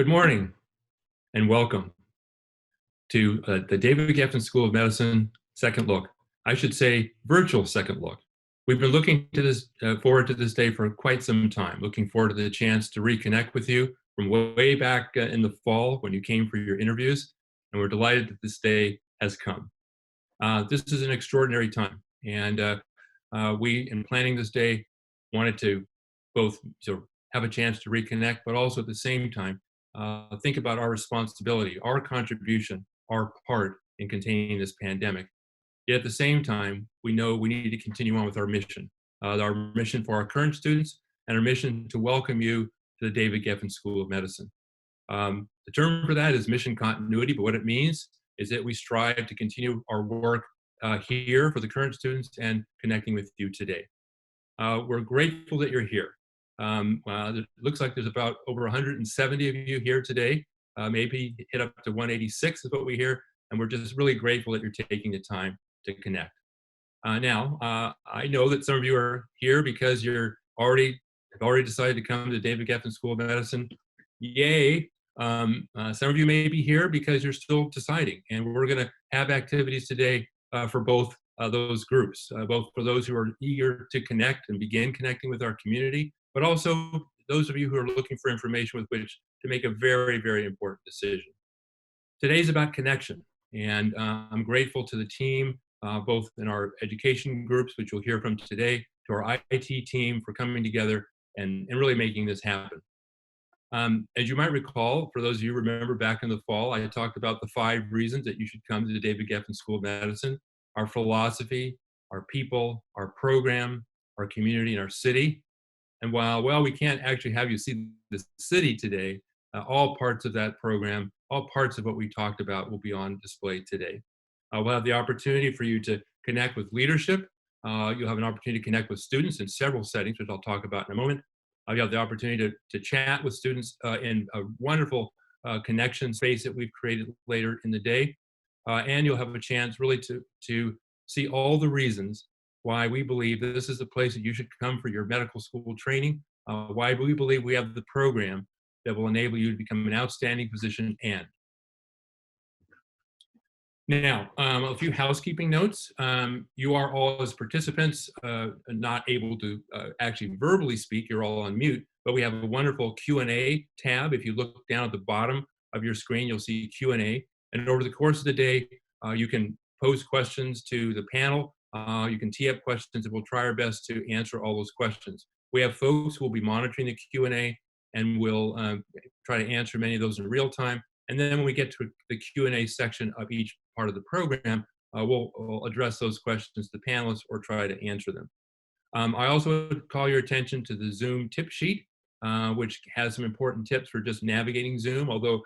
Good morning and welcome to the David Geffen School of Medicine Second Look. I should say virtual second look. We've been looking to this forward to this day for quite some time, looking forward to the chance to reconnect with you from way back in the fall when you came for your interviews, and we're delighted that this day has come. This is an extraordinary time, and we, in planning this day, wanted to both sort of have a chance to reconnect, but also at the same time think about our responsibility, our contribution, our part in containing this pandemic. Yet at the same time, we know we need to continue on with our mission for our current students, and our mission to welcome you to the David Geffen School of Medicine. The term for that is mission continuity, but what it means is that we strive to continue our work here for the current students and connecting with you today. We're grateful that you're here. It looks like there's about over 170 of you here today, maybe hit up to 186 is what we hear, and we're just really grateful that you're taking the time to connect. I know that some of you are here because have already decided to come to David Geffen School of Medicine. Yay! Some of you may be here because you're still deciding, and we're going to have activities today for both those groups, both for those who are eager to connect and begin connecting with our community, but also those of you who are looking for information with which to make a very, very important decision. Today's about connection, and I'm grateful to the team, both in our education groups, which you'll hear from today, to our IT team for coming together and really making this happen. As you might recall, for those of you who remember back in the fall, I talked about the 5 reasons that you should come to the David Geffen School of Medicine: our philosophy, our people, our program, our community, and our city. And while we can't actually have you see the city today, all parts of that program, all parts of what we talked about will be on display today. We'll have the opportunity for you to connect with leadership. You'll have an opportunity to connect with students in several settings, which I'll talk about in a moment. You have the opportunity to chat with students in a wonderful connection space that we've created later in the day. And you'll have a chance really to see all the reasons why we believe that this is the place that you should come for your medical school training, why we believe we have the program that will enable you to become an outstanding physician. And now, a few housekeeping notes. You are all, as participants, not able to actually verbally speak. You're all on mute, but we have a wonderful Q&A tab. If you look down at the bottom of your screen, you'll see Q&A. And over the course of the day, you can pose questions to the panel. You can tee up questions, and we'll try our best to answer all those questions. We have folks who will be monitoring the Q&A, and we'll try to answer many of those in real time. And then when we get to the Q&A section of each part of the program, we'll address those questions to the panelists or try to answer them. I also call your attention to the Zoom tip sheet, which has some important tips for just navigating Zoom, although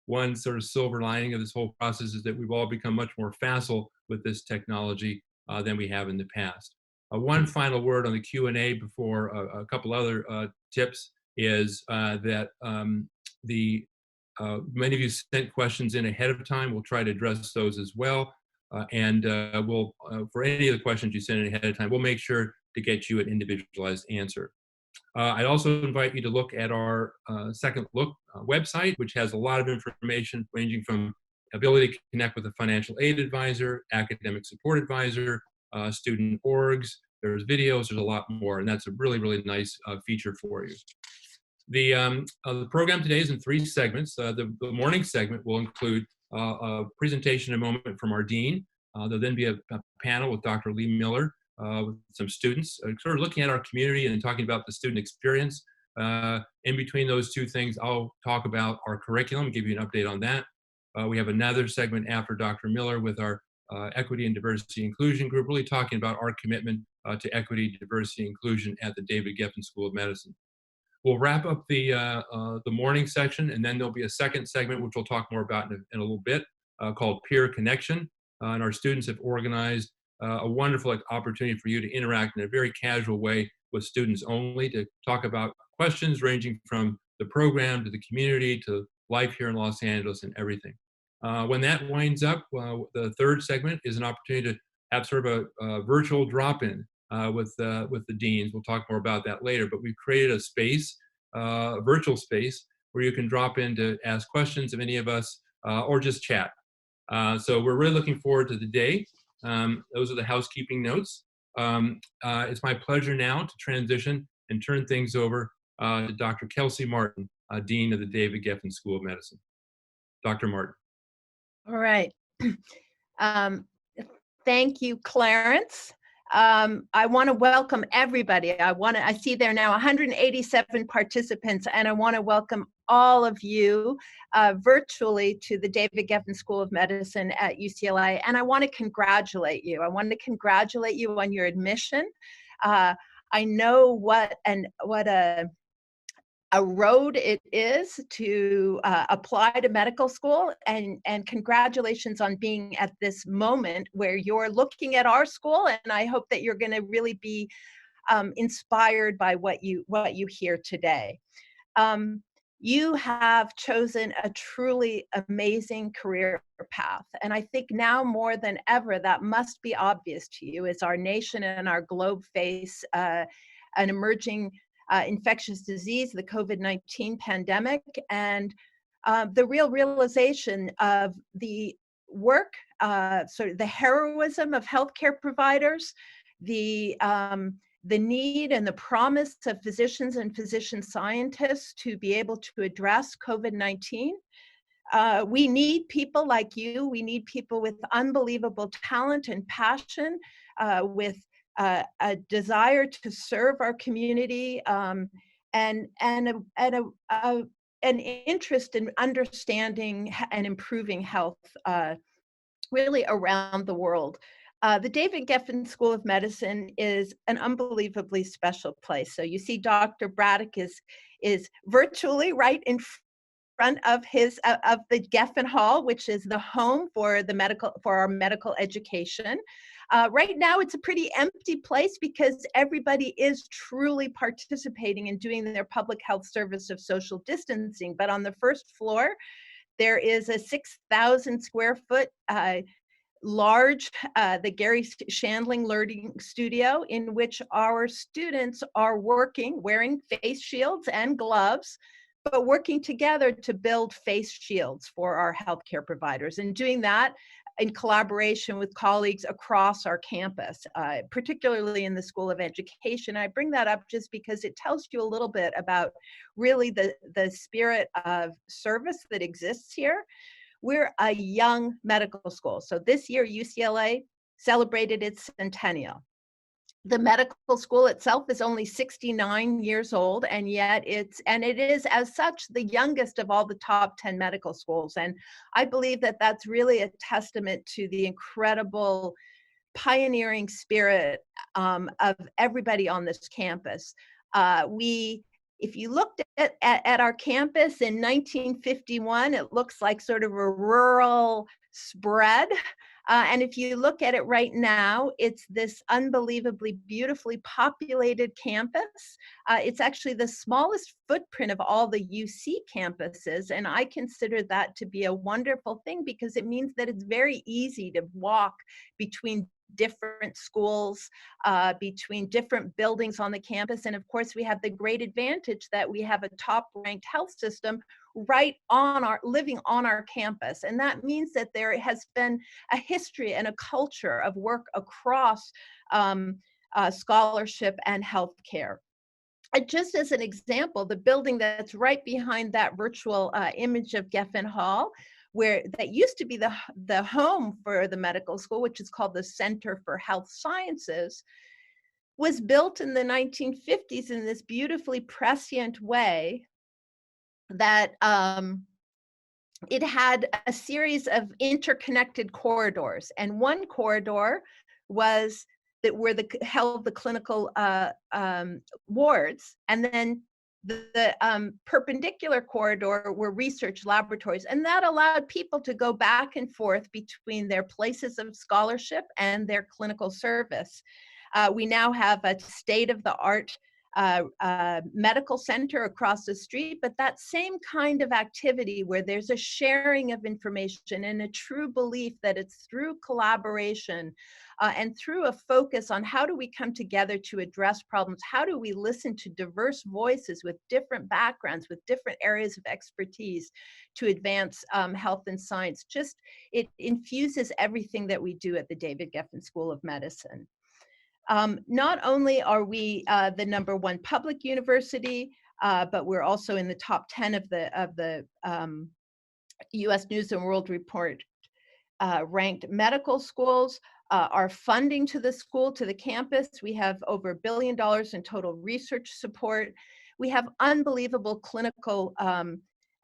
one sort of silver lining of this whole process is that we've all become much more facile with this technology than we have in the past. One final word on the Q&A before a couple other tips is that many of you sent questions in ahead of time. We'll try to address those as well. We'll, for any of the questions you send in ahead of time, we'll make sure to get you an individualized answer. I'd also invite you to look at our Second Look website, which has a lot of information ranging from ability to connect with a financial aid advisor, academic support advisor, student orgs. There's videos, there's a lot more, and that's a really, really nice feature for you. The program today is in 3 segments. The morning segment will include a presentation in a moment from our dean. There'll then be a panel with Dr. Lee Miller with some students, sort of looking at our community and talking about the student experience. In between those 2 things, I'll talk about our curriculum, give you an update on that. We have another segment after Dr. Miller with our equity and diversity inclusion group, really talking about our commitment to equity, diversity, inclusion at the David Geffen School of Medicine. We'll wrap up the morning section, and then there'll be a second segment, which we'll talk more about in a little bit, called Peer Connection. And our students have organized a wonderful opportunity for you to interact in a very casual way with students only, to talk about questions ranging from the program to the community to life here in Los Angeles and everything. When that winds up, the third segment is an opportunity to have sort of a virtual drop-in with the deans. We'll talk more about that later, but we've created a space, a virtual space, where you can drop in to ask questions of any of us or just chat. So we're really looking forward to the day. Those are the housekeeping notes. It's my pleasure now to transition and turn things over to Dr. Kelsey Martin, Dean of the David Geffen School of Medicine. Dr. Martin. All right. Um, Thank you, Clarence. I want to welcome everybody. I see there now 187 participants, and I want to welcome all of you virtually to the David Geffen School of Medicine at UCLA. And I want to congratulate you. I want to congratulate you on your admission. I know what a road it is to apply to medical school, and congratulations on being at this moment where you're looking at our school, and I hope that you're going to really be inspired by what you hear today. You have chosen a truly amazing career path, and I think now more than ever that must be obvious to you as our nation and our globe face an emerging infectious disease, the COVID-19 pandemic, and the real realization of the work, sort of the heroism of healthcare providers, the need and the promise of physicians and physician scientists to be able to address COVID-19. We need people like you. We need people with unbelievable talent and passion, with a desire to serve our community, and an interest in understanding and improving health really around the world. The David Geffen School of Medicine is an unbelievably special place. So you see Dr. Braddock is virtually right in front of the Geffen Hall, which is the home for our medical education. Right now, it's a pretty empty place because everybody is truly participating in doing their public health service of social distancing. But on the first floor, there is a 6,000 square foot large, the Gary Shandling Learning Studio, in which our students are working, wearing face shields and gloves, but working together to build face shields for our healthcare providers, and doing that in collaboration with colleagues across our campus, particularly in the School of Education. I bring that up just because it tells you a little bit about really the spirit of service that exists here. We're a young medical school. So this year, UCLA celebrated its centennial. The medical school itself is only 69 years old, and yet it is as such the youngest of all the top 10 medical schools. And I believe that that's really a testament to the incredible pioneering spirit of everybody on this campus. If you looked at our campus in 1951, it looks like sort of a rural spread. And if you look at it right now, it's this unbelievably beautifully populated campus. It's actually the smallest footprint of all the UC campuses. And I consider that to be a wonderful thing because it means that it's very easy to walk between different schools, between different buildings on the campus. And of course, we have the great advantage that we have a top-ranked health system living on our campus. And that means that there has been a history and a culture of work across scholarship and healthcare. And just as an example, the building that's right behind that virtual image of Geffen Hall, where that used to be the home for the medical school, which is called the Center for Health Sciences, was built in the 1950s in this beautifully prescient way that it had a series of interconnected corridors. And one corridor was held the clinical wards, and then the perpendicular corridor were research laboratories, and that allowed people to go back and forth between their places of scholarship and their clinical service. We now have a state-of-the-art medical center across the street, but that same kind of activity where there's a sharing of information and a true belief that it's through collaboration and through a focus on how do we come together to address problems, how do we listen to diverse voices with different backgrounds, with different areas of expertise to advance health and science. Just, it infuses everything that we do at the David Geffen School of Medicine. Not only are we the #1 public university, but we're also in the top 10 of the US News and World Report ranked medical schools. Our funding to the school, to the campus, we have over $1 billion in total research support. We have unbelievable clinical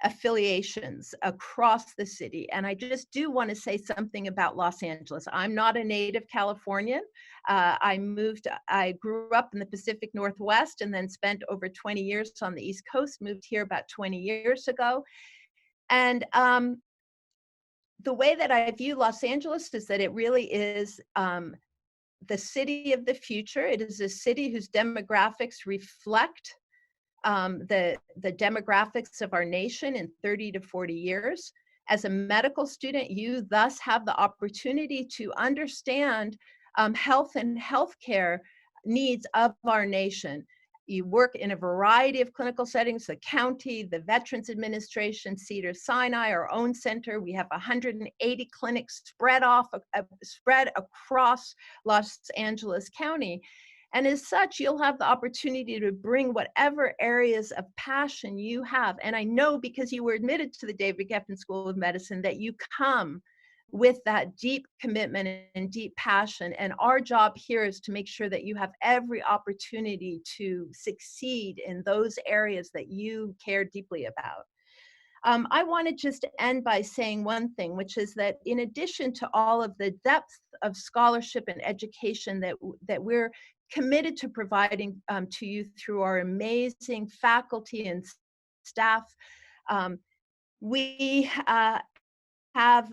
affiliations across the city. And I just do want to say something about Los Angeles. I'm not a native Californian. I grew up in the Pacific Northwest and then spent over 20 years on the East Coast, moved here about 20 years ago. And the way that I view Los Angeles is that it really is the city of the future. It is a city whose demographics reflect the demographics of our nation in 30 to 40 years. As a medical student, you thus have the opportunity to understand health and healthcare needs of our nation. You work in a variety of clinical settings, the county, the Veterans Administration, Cedars-Sinai, our own center. We have 180 clinics spread across Los Angeles County. And as such, you'll have the opportunity to bring whatever areas of passion you have. And I know because you were admitted to the David Geffen School of Medicine that you come with that deep commitment and deep passion. And our job here is to make sure that you have every opportunity to succeed in those areas that you care deeply about. I want to just end by saying one thing, which is that in addition to all of the depth of scholarship and education that we're committed to providing to you through our amazing faculty and staff, we have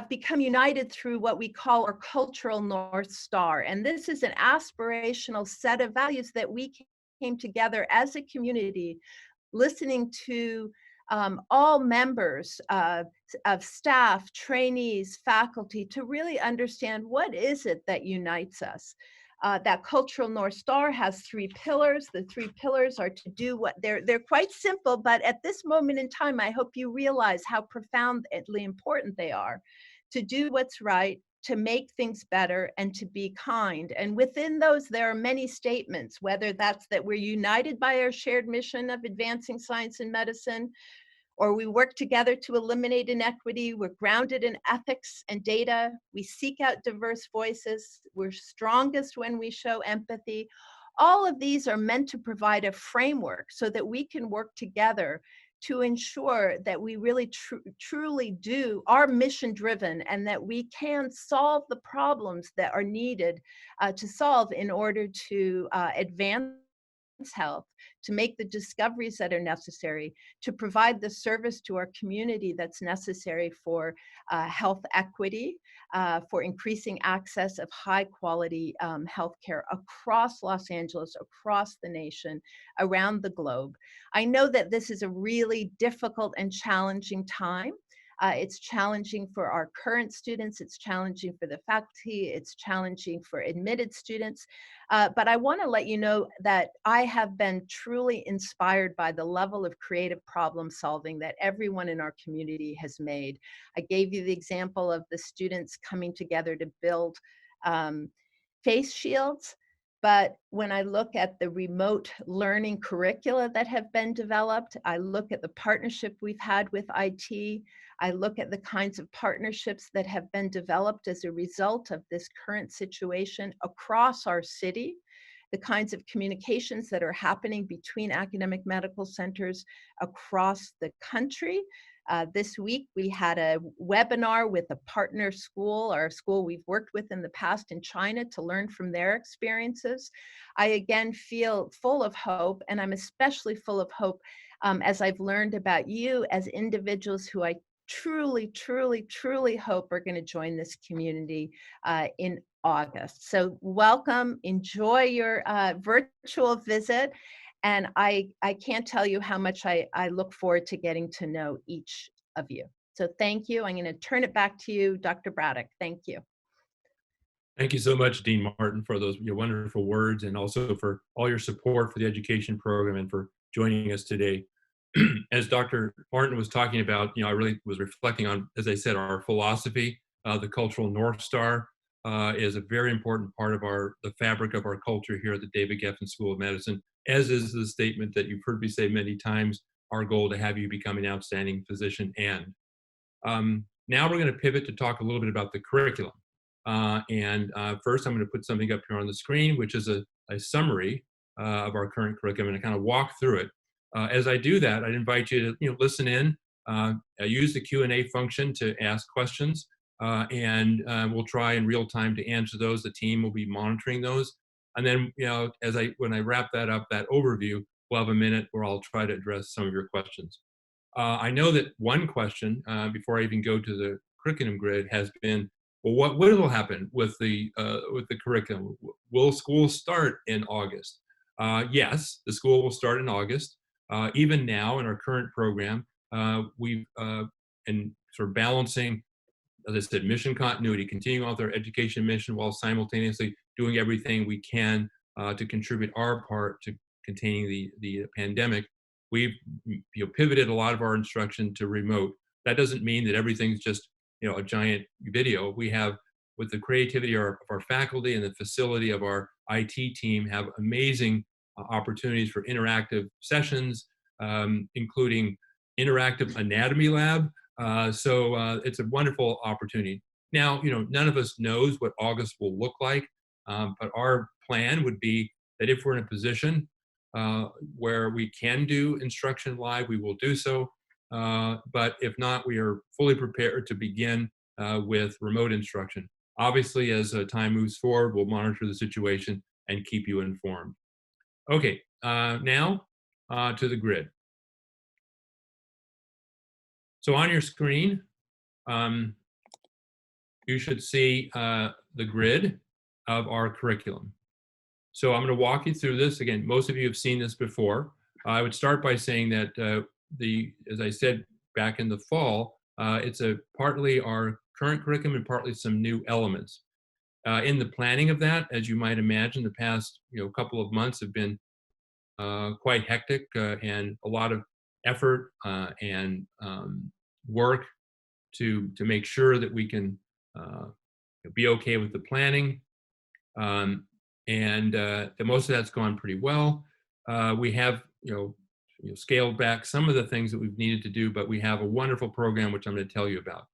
become united through what we call our cultural North Star. And this is an aspirational set of values that we came together as a community, listening to all members of staff, trainees, faculty, to really understand what is it that unites us. That cultural North Star has 3 pillars. The 3 pillars are to do what they're quite simple, but at this moment in time, I hope you realize how profoundly important they are. To do what's right, to make things better, and to be kind. And within those, there are many statements, whether that's that we're united by our shared mission of advancing science and medicine, or we work together to eliminate inequity. We're grounded in ethics and data. We seek out diverse voices. We're strongest when we show empathy. All of these are meant to provide a framework so that we can work together to ensure that we really truly are mission driven and that we can solve the problems that are needed to solve in order to advance health, to make the discoveries that are necessary, to provide the service to our community that's necessary for health equity, for increasing access of high quality healthcare across Los Angeles, across the nation, around the globe. I know that this is a really difficult and challenging time. It's challenging for our current students, it's challenging for the faculty, it's challenging for admitted students. But I want to let you know that I have been truly inspired by the level of creative problem solving that everyone in our community has made. I gave you the example of the students coming together to build face shields. But when I look at the remote learning curricula that have been developed, I look at the partnership we've had with IT, I look at the kinds of partnerships that have been developed as a result of this current situation across our city, the kinds of communications that are happening between academic medical centers across the country. This week, we had a webinar with a partner school, or a school we've worked with in the past in China, to learn from their experiences. I again feel full of hope, and I'm especially full of hope as I've learned about you as individuals who I truly, truly, truly hope are going to join this community in August. So welcome, enjoy your virtual visit. And I can't tell you how much I look forward to getting to know each of you. So thank you. I'm going to turn it back to you, Dr. Braddock. Thank you. Thank you so much, Dean Martin, for those your wonderful words, and also for all your support for the education program and for joining us today. As Dr. Martin was talking about, I really was reflecting on, as I said, our philosophy. The cultural North Star is a very important part of the fabric of our culture here at the David Geffen School of Medicine, as is the statement that you've heard me say many times, our goal to have you become an outstanding physician. And now we're going to pivot to talk a little bit about the curriculum. First, I'm going to put something up here on the screen, which is a summary of our current curriculum, and kind of walk through it. As I do that, I'd invite you to listen in, use the Q&A function to ask questions, and we'll try in real time to answer those. The team will be monitoring those. And then, when I wrap that up, that overview, we'll have a minute where I'll try to address some of your questions. I know that one question, before I even go to the curriculum grid, has been, well, what will happen with the curriculum? Will school start in August? Yes, the school will start in August. Even now in our current program, we've and sort of balancing, as I said, mission continuity, continuing on with our education mission while simultaneously doing everything we can to contribute our part to containing the pandemic. We've pivoted a lot of our instruction to remote. That doesn't mean that everything's just a giant video. We have, with the creativity of our faculty and the facility of our IT team, have amazing opportunities for interactive sessions, including interactive anatomy lab. So it's a wonderful opportunity. Now, none of us knows what August will look like, but our plan would be that if we're in a position where we can do instruction live, we will do so. But if not, we are fully prepared to begin with remote instruction. Obviously, as time moves forward, we'll monitor the situation and keep you informed. Okay, now to the grid. So on your screen, you should see the grid of our curriculum. So I'm going to walk you through this. Again, most of you have seen this before. I would start by saying that as I said back in the fall, it's partly our current curriculum and partly some new elements. In the planning of that, as you might imagine, the past couple of months have been quite hectic and a lot of effort and work to make sure that we can be okay with the planning. Most of that's gone pretty well. We have scaled back some of the things that we've needed to do, but we have a wonderful program which I'm going to tell you about.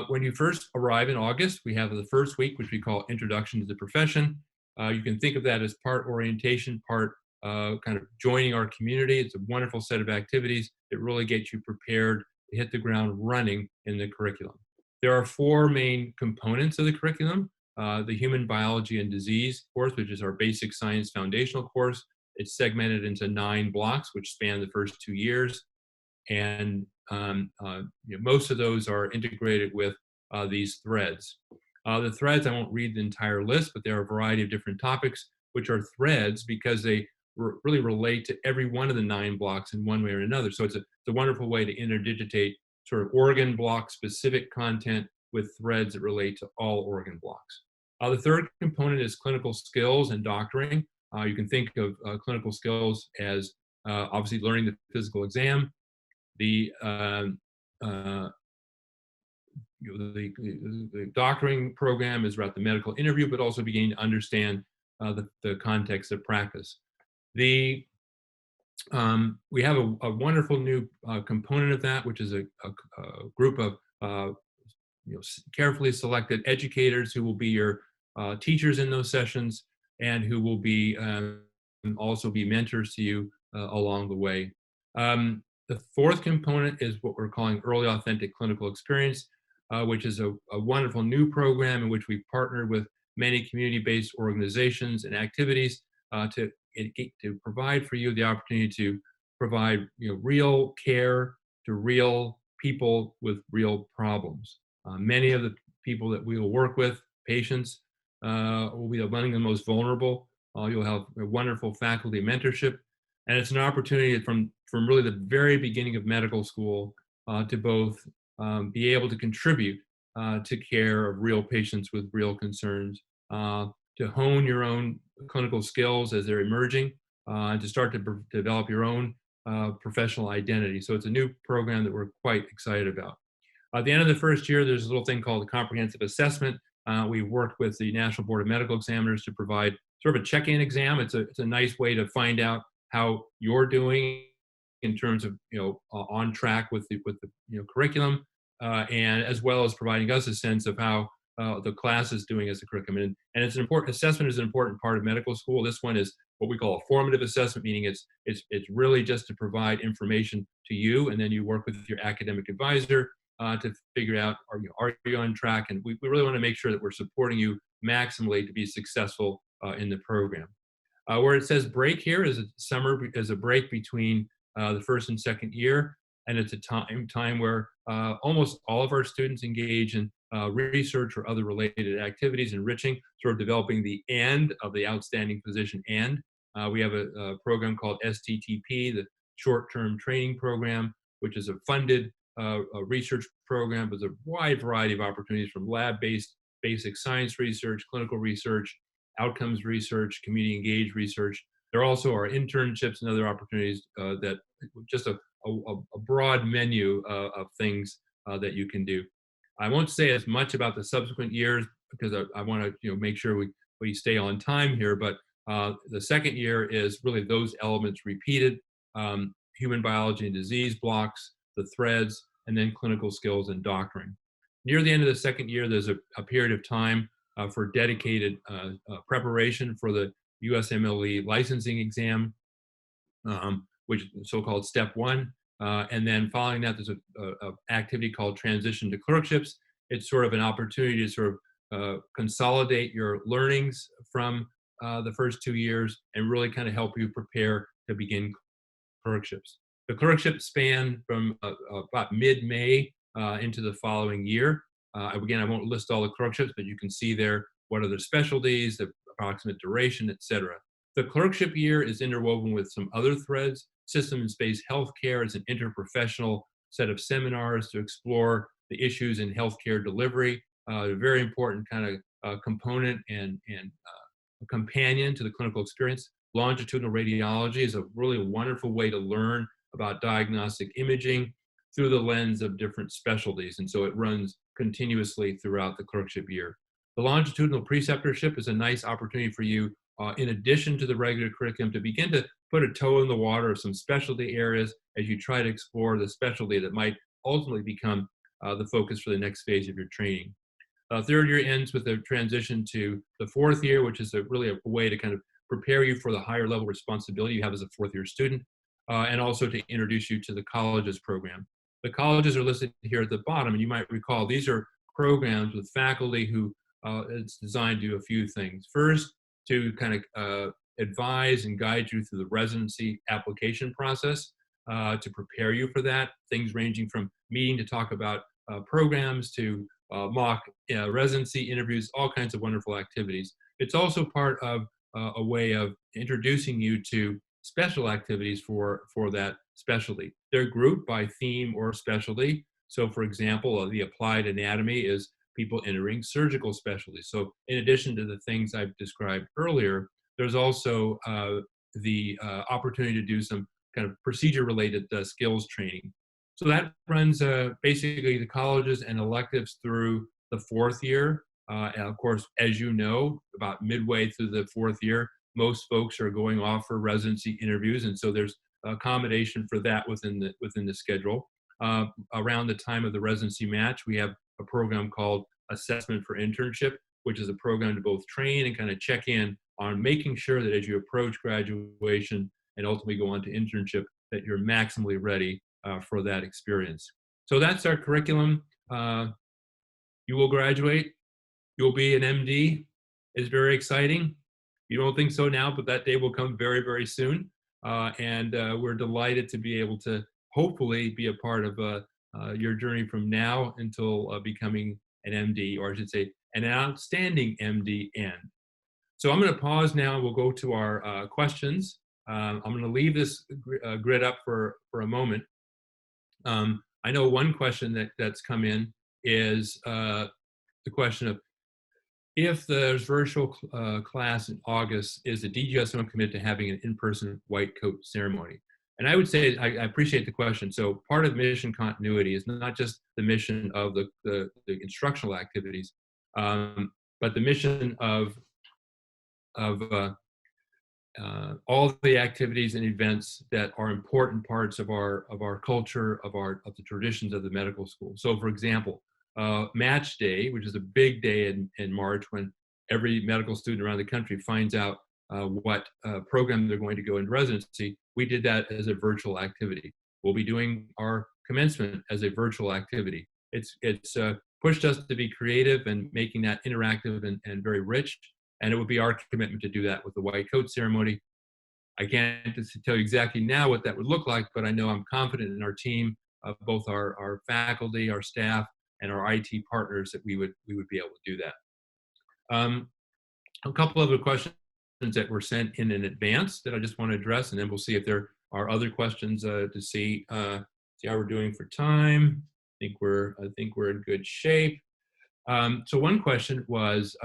When you first arrive in August, we have the first week, which we call Introduction to the Profession. You can think of that as part orientation, part kind of joining our community. It's a wonderful set of activities that really get you prepared to hit the ground running in the curriculum. There are four main components of the curriculum. The Human Biology and Disease course, which is our basic science foundational course. It's segmented into 9 blocks, which span the first 2 years. And most of those are integrated with these threads. The threads, I won't read the entire list, but there are a variety of different topics, which are threads because they really relate to every one of the 9 blocks in one way or another. So it's a wonderful way to interdigitate sort of organ block specific content with threads that relate to all organ blocks. The third component is clinical skills and doctoring. You can think of clinical skills as obviously learning the physical exam, the doctoring program is about the medical interview, but also beginning to understand the context of practice. We have a wonderful new component of that, which is a group of carefully selected educators who will be your teachers in those sessions and who will be also be mentors to you along the way. The fourth component is what we're calling Early Authentic Clinical Experience, which is a wonderful new program in which we've partnered with many community-based organizations and activities to provide for you the opportunity to provide real care to real people with real problems. Many of the people that we will work with, patients, will be among the most vulnerable. You'll have a wonderful faculty mentorship, and it's an opportunity from really the very beginning of medical school to both be able to contribute to care of real patients with real concerns, to hone your own clinical skills as they're emerging, and to start to develop your own professional identity. So it's a new program that we're quite excited about. At the end of the first year, there's a little thing called a comprehensive assessment. We worked with the National Board of Medical Examiners to provide sort of a check-in exam. It's a nice way to find out how you're doing in terms of on track with the curriculum, and as well as providing us a sense of how the class is doing as a curriculum. And it's an important assessment is an important part of medical school. This one is what we call a formative assessment, meaning it's really just to provide information to you, and then you work with your academic advisor to figure out are you on track, and we really want to make sure that we're supporting you maximally to be successful in the program. Where it says break here is a break between the first and second year, and it's a time where almost all of our students engage in research or other related activities, enriching, sort of developing the end of the outstanding position end. We have a program called STTP, the short-term training program, which is a funded a research program with a wide variety of opportunities from lab-based basic science research, clinical research, outcomes research, community engaged research. There also are internships and other opportunities that just a broad menu of things that you can do. I won't say as much about the subsequent years because I want to make sure we stay on time here, but the second year is really those elements repeated, human biology and disease blocks, the threads, and then clinical skills and doctoring. Near the end of the second year, there's a period of time for dedicated preparation for the USMLE licensing exam, which is so-called step one. And then following that, there's a activity called transition to clerkships. It's sort of an opportunity to sort of consolidate your learnings from the first 2 years and really kind of help you prepare to begin clerkships. The clerkships span from about mid-May into the following year. Again, I won't list all the clerkships, but you can see there what are the specialties, the approximate duration, et cetera. The clerkship year is interwoven with some other threads. System and space healthcare is an interprofessional set of seminars to explore the issues in healthcare delivery, a very important kind of component and a companion to the clinical experience. Longitudinal radiology is a really wonderful way to learn about diagnostic imaging through the lens of different specialties. And so it runs continuously throughout the clerkship year. The longitudinal preceptorship is a nice opportunity for you, in addition to the regular curriculum, to begin to put a toe in the water of some specialty areas as you try to explore the specialty that might ultimately become the focus for the next phase of your training. Third year ends with a transition to the fourth year, which is really a way to kind of prepare you for the higher level responsibility you have as a fourth year student, and also to introduce you to the colleges program. The colleges are listed here at the bottom, and you might recall these are programs with faculty who it's designed to do a few things. First, to kind of advise and guide you through the residency application process to prepare you for that, things ranging from meeting to talk about programs to mock residency interviews, all kinds of wonderful activities. It's also part of a way of introducing you to special activities for that specialty. They're grouped by theme or specialty. So for example, the applied anatomy is people entering surgical specialties. So in addition to the things I've described earlier, there's also the opportunity to do some kind of procedure-related skills training. So that runs basically the colleges and electives through the fourth year. And of course, as you know, about midway through the fourth year, most folks are going off for residency interviews, and so there's accommodation for that within the schedule. Around the time of the residency match, we have a program called Assessment for Internship, which is a program to both train and kind of check in on making sure that as you approach graduation and ultimately go on to internship, that you're maximally ready for that experience. So that's our curriculum. You will graduate. You'll be an MD. It's very exciting. You don't think so now, but that day will come very, very soon. And we're delighted to be able to hopefully be a part of your journey from now until becoming an MD, or I should say, an outstanding MD end. So I'm going to pause now. We'll go to our questions. I'm going to leave this grid up for a moment. I know one question that's come in is the question of, if there's virtual class in August, is the DGSM committed to having an in-person white coat ceremony? And I would say I appreciate the question. So part of mission continuity is not just the mission of the instructional activities, but the mission of all the activities and events that are important parts of our culture, of the traditions of the medical school. So, for example, Match Day, which is a big day in March when every medical student around the country finds out what program they're going to go into residency. We did that as a virtual activity. We'll be doing our commencement as a virtual activity. It's pushed us to be creative and making that interactive and very rich. And it would be our commitment to do that with the white coat ceremony. I can't tell you exactly now what that would look like, but I know I'm confident in our team, both our faculty, our staff, and our IT partners, that we would be able to do that. A couple other questions that were sent in advance that I just want to address, and then we'll see if there are other questions to see how we're doing for time. I think we're in good shape. So one question was,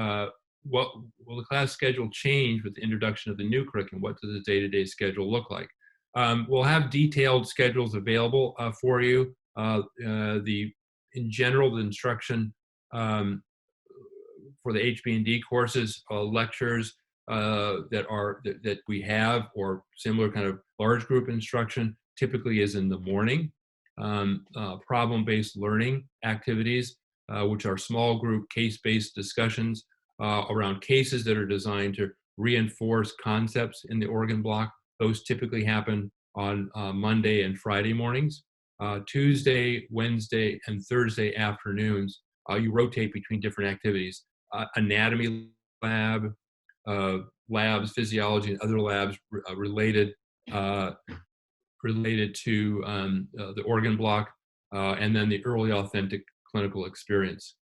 what will the class schedule change with the introduction of the new curriculum? What does the day-to-day schedule look like? We'll have detailed schedules available for you. In general, the instruction for the HB&D courses, lectures that we have, or similar kind of large group instruction, typically is in the morning. Problem-based learning activities, which are small group case-based discussions around cases that are designed to reinforce concepts in the organ block. Those typically happen on Monday and Friday mornings. Tuesday, Wednesday, and Thursday afternoons, you rotate between different activities. Anatomy lab, labs, physiology, and other labs related to the organ block, and then the early authentic clinical experience.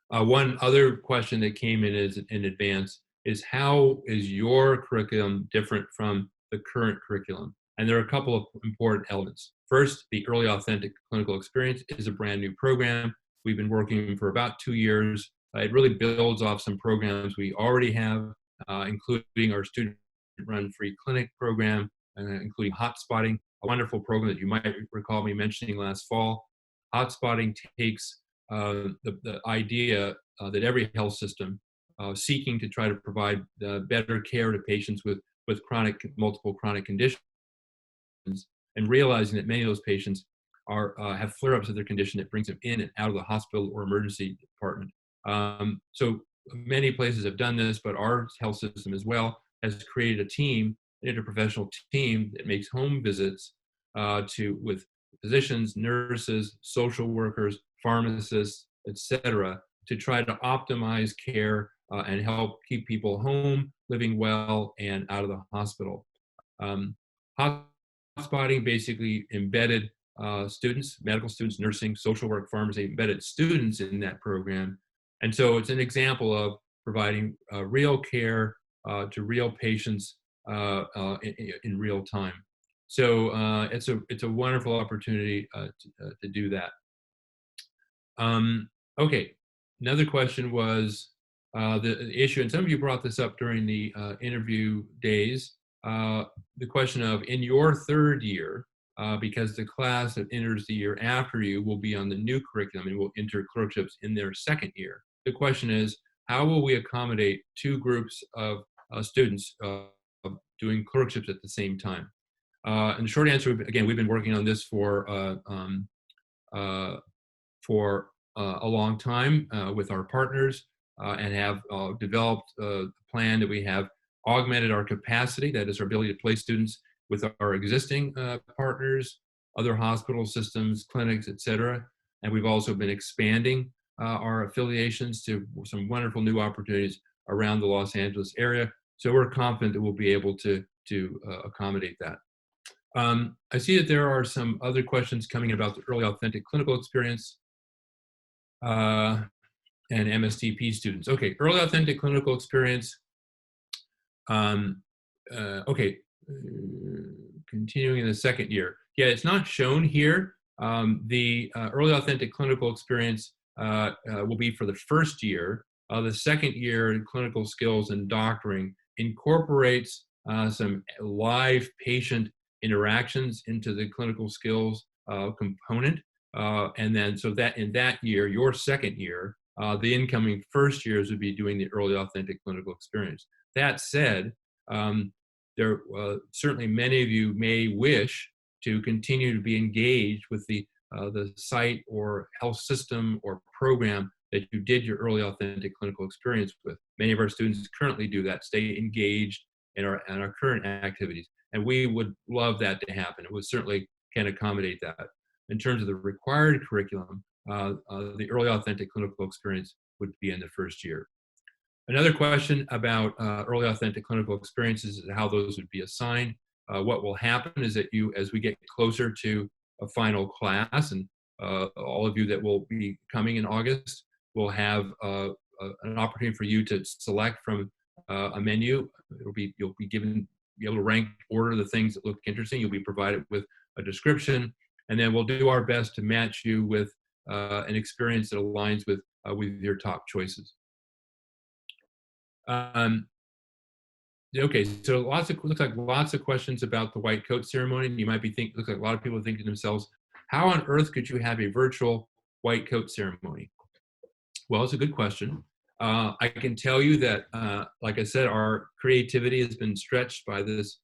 One other question that came in advance is, how is your curriculum different from the current curriculum? And there are a couple of important elements. First, the early authentic clinical experience is a brand new program. We've been working for about 2 years. It really builds off some programs we already have, including our student-run free clinic program, including hotspotting, a wonderful program that you might recall me mentioning last fall. Hotspotting takes the idea that every health system seeking to try to provide better care to patients with multiple chronic conditions, and realizing that many of those patients have flare-ups of their condition that brings them in and out of the hospital or emergency department. So many places have done this, but our health system as well has created a team, an interprofessional team, that makes home visits with physicians, nurses, social workers, pharmacists, etc., to try to optimize care and help keep people home, living well, and out of the hospital. Hotspotting basically embedded students, medical students, nursing, social work, pharmacy, embedded students in that program. And so it's an example of providing real care to real patients in real time. So it's a wonderful opportunity to do that. Okay, another question was the issue, and some of you brought this up during the interview days, the question of, in your third year, because the class that enters the year after you will be on the new curriculum and will enter clerkships in their second year. The question is, how will we accommodate two groups of students doing clerkships at the same time? And the short answer, again, we've been working on this for a long time with our partners, and have developed a plan that we have augmented our capacity, that is our ability to place students with our existing partners, other hospital systems, clinics, etc. And we've also been expanding our affiliations to some wonderful new opportunities around the Los Angeles area. So we're confident that we'll be able to accommodate that. I see that there are some other questions coming about the early authentic clinical experience and MSTP students. Okay, early authentic clinical experience. Um, okay, continuing in the second year. Yeah, it's not shown here. The early authentic clinical experience will be for the first year. The second year, clinical skills and doctoring incorporates some live patient interactions into the clinical skills component. And then, so that in that year, your second year, the incoming first years would be doing the early authentic clinical experience. That said, there certainly many of you may wish to continue to be engaged with the site or health system or program that you did your early authentic clinical experience with. Many of our students currently do that, stay engaged in our current activities, and we would love that to happen. It would certainly can accommodate that. In terms of the required curriculum, the early authentic clinical experience would be in the first year. Another question about early authentic clinical experiences is how those would be assigned. What will happen is that you, as we get closer to a final class, and all of you that will be coming in August will have an opportunity for you to select from a menu. You'll be able to rank order the things that look interesting. You'll be provided with a description, and then we'll do our best to match you with an experience that aligns with your top choices. Okay, so looks like lots of questions about the white coat ceremony. You might be looks like a lot of people think to themselves, how on earth could you have a virtual white coat ceremony? Well, it's a good question. I can tell you that, like I said, our creativity has been stretched by these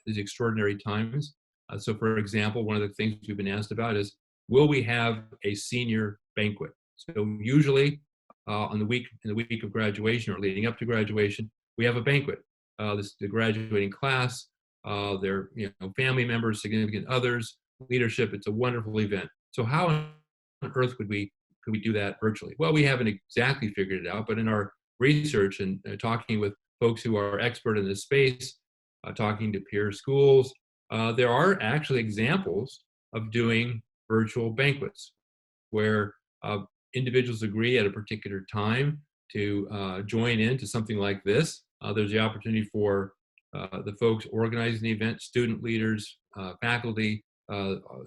extraordinary times. So, for example, one of the things we've been asked about is, will we have a senior banquet? So, usually, in the week of graduation or leading up to graduation, we have a banquet. The graduating class, their family members, significant others, leadership. It's a wonderful event. So, how on earth could we do that virtually? Well, we haven't exactly figured it out, but in our research and talking with folks who are expert in this space, talking to peer schools, there are actually examples of doing virtual banquets where individuals agree at a particular time to join into something like this. There's the opportunity for the folks organizing the event, student leaders, faculty,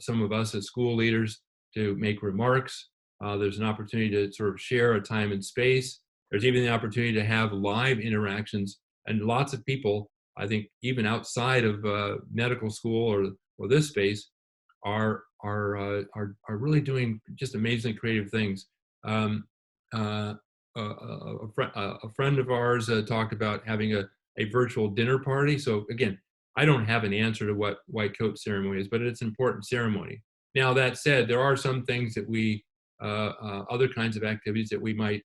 some of us as school leaders to make remarks. There's an opportunity to sort of share a time and space. There's even the opportunity to have live interactions, and lots of people, I think, even outside of medical school or this space, are really doing just amazingly creative things. A friend of ours talked about having a virtual dinner party. So again, I don't have an answer to what white coat ceremony is, but it's an important ceremony. Now, that said, there are some things that we, other kinds of activities that we might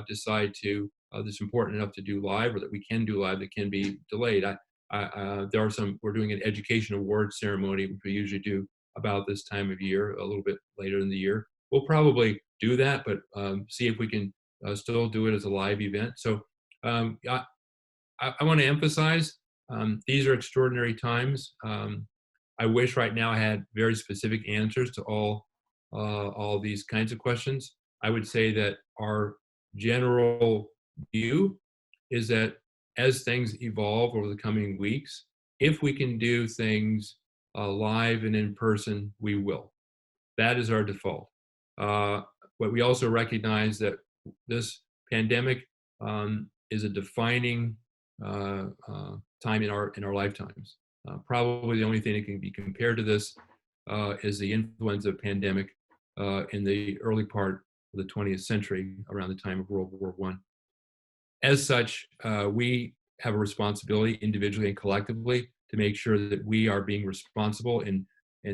decide to, that's important enough to do live, or that we can do live, that can be delayed. There are some, we're doing an education award ceremony, which we usually do about this time of year, a little bit later in the year. We'll probably do that, but see if we can still do it as a live event. So I want to emphasize, these are extraordinary times. I wish right now I had very specific answers to all these kinds of questions. I would say that our general view is that as things evolve over the coming weeks, if we can do things live and in person, we will. That is our default. But we also recognize that this pandemic is a defining time in our lifetimes. Probably the only thing that can be compared to this is the influenza pandemic in the early part of the 20th century, around the time of World War I. As such, we have a responsibility individually and collectively to make sure that we are being responsible in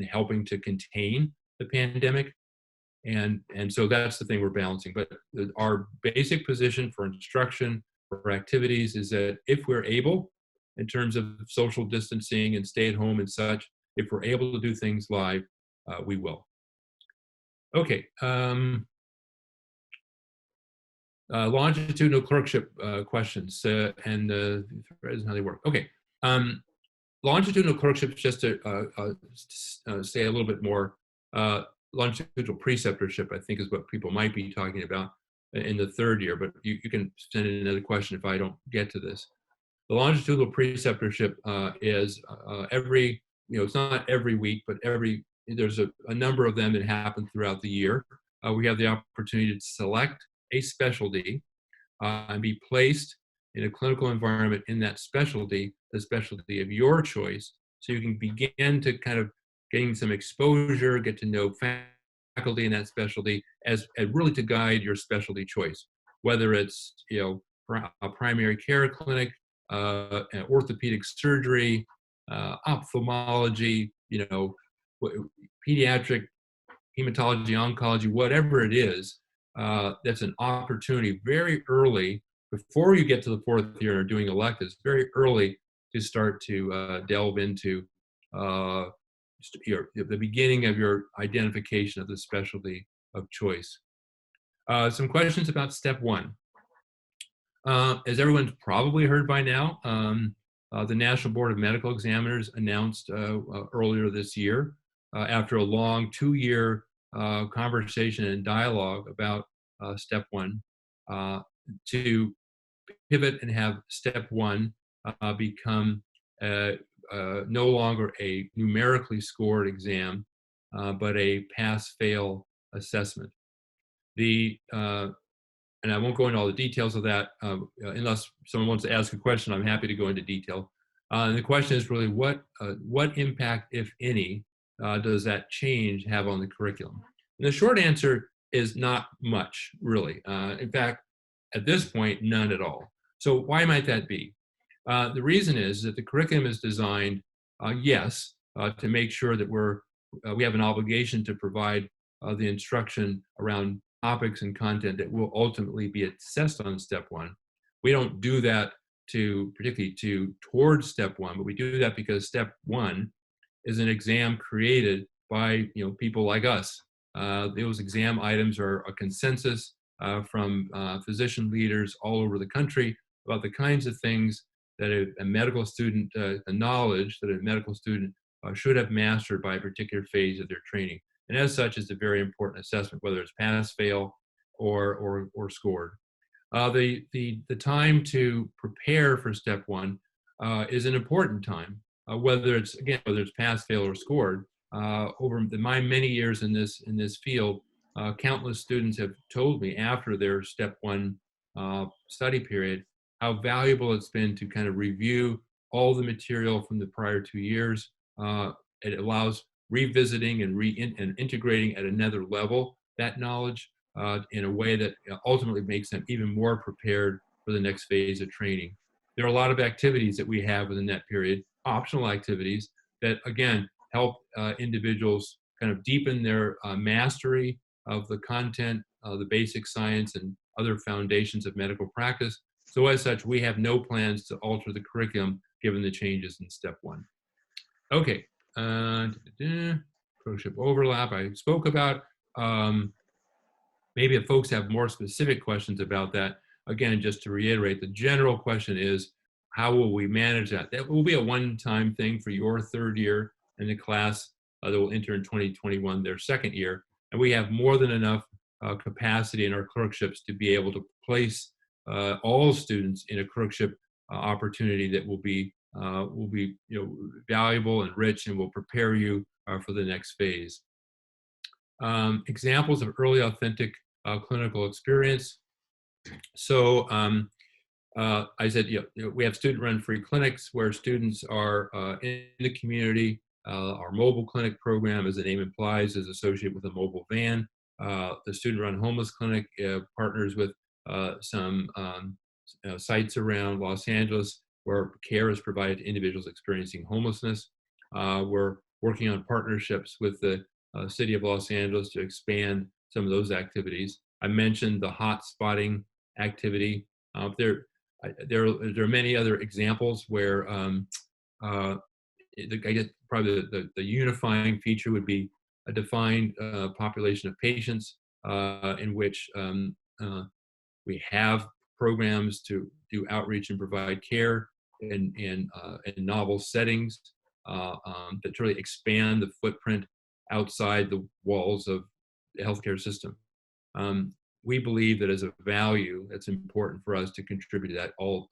helping to contain the pandemic. And so that's the thing we're balancing. But our basic position for instruction, for activities, is that if we're able, in terms of social distancing and stay at home and such, if we're able to do things live, we will. Okay. Longitudinal clerkship questions and how they work. Okay. Longitudinal clerkships, just to say a little bit more, longitudinal preceptorship, I think, is what people might be talking about in the third year, but you can send in another question if I don't get to this. The longitudinal preceptorship is every, it's not every week, but there's a number of them that happen throughout the year. We have the opportunity to select a specialty and be placed in a clinical environment in that specialty, the specialty of your choice, so you can begin to kind of gain some exposure, get to know faculty in that specialty and really to guide your specialty choice, whether it's a primary care clinic, orthopedic surgery, ophthalmology, pediatric hematology, oncology, whatever it is. That's an opportunity very early, before you get to the fourth year and are doing electives, very early to start to delve into the beginning of your identification of the specialty of choice. Some questions about step one. As everyone's probably heard by now, the National Board of Medical Examiners announced earlier this year, after a long 2-year conversation and dialogue about step one, to pivot and have step one become no longer a numerically scored exam, but a pass-fail assessment. And I won't go into all the details of that unless someone wants to ask a question. I'm happy to go into detail. And the question is really what impact, if any, does that change have on the curriculum? And the short answer is not much, really. In fact, at this point, none at all. So why might that be? The reason is that the curriculum is designed, yes, to make sure that we have an obligation to provide the instruction around topics and content that will ultimately be assessed on step one. We don't do that particularly towards step one, but we do that because step one is an exam created by people like us. Those exam items are a consensus from physician leaders all over the country about the kinds of things that a medical student, the knowledge that a medical student should have mastered by a particular phase of their training. And as such, it's a very important assessment, whether it's pass, fail, or scored. The time to prepare for step one is an important time, whether it's pass, fail, or scored. Over my many years in this field, countless students have told me after their step one study period how valuable it's been to kind of review all the material from the prior 2 years. It allows revisiting and integrating at another level that knowledge in a way that ultimately makes them even more prepared for the next phase of training. There are a lot of activities that we have within that period, optional activities, that again help individuals kind of deepen their mastery of the content, the basic science, and other foundations of medical practice. So as such, we have no plans to alter the curriculum given the changes in step one. Okay. Clerkship overlap I spoke about. Maybe if folks have more specific questions about that, again, just to reiterate, the general question is, how will we manage that? That will be a one-time thing for your third year in the class that will enter in 2021, their second year. And we have more than enough capacity in our clerkships to be able to place all students in a clerkship opportunity that will be valuable and rich and will prepare you for the next phase. Examples of early authentic clinical experience. So I said, we have student-run free clinics where students are in the community. Our mobile clinic program, as the name implies, is associated with a mobile van. The student-run homeless clinic partners with some sites around Los Angeles where care is provided to individuals experiencing homelessness. We're working on partnerships with the City of Los Angeles to expand some of those activities. I mentioned the hot spotting activity. There are many other examples where I guess probably the unifying feature would be a defined population of patients in which we have programs to do outreach and provide care in novel settings. that really expand the footprint outside the walls of the healthcare system. We believe that as a value, it's important for us to contribute to that, all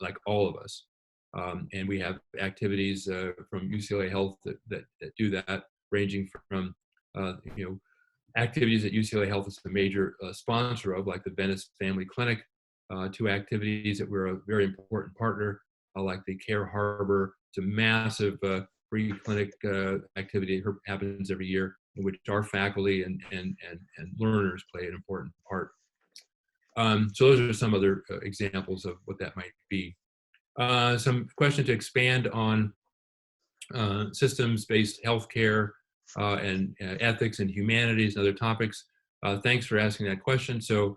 of us. And we have activities from UCLA Health that do that, ranging from activities that UCLA Health is a major sponsor of, like the Venice Family Clinic, to activities that we're a very important partner, like the Care Harbor. It's a massive free clinic activity that happens every year, in which our faculty and learners play an important part. So those are some other examples of what that might be. Some question to expand on systems-based healthcare and ethics and humanities and other topics. Thanks for asking that question. So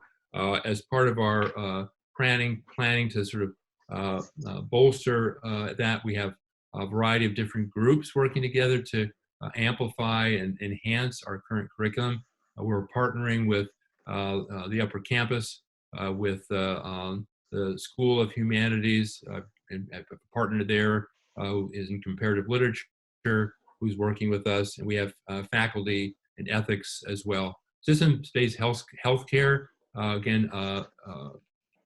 as part of our planning to sort of bolster that, we have a variety of different groups working together to amplify and enhance our current curriculum. We're partnering with the Upper Campus, with the School of Humanities, and a partner there who is in comparative literature, who's working with us, and we have faculty in ethics as well. Systems-based healthcare, again,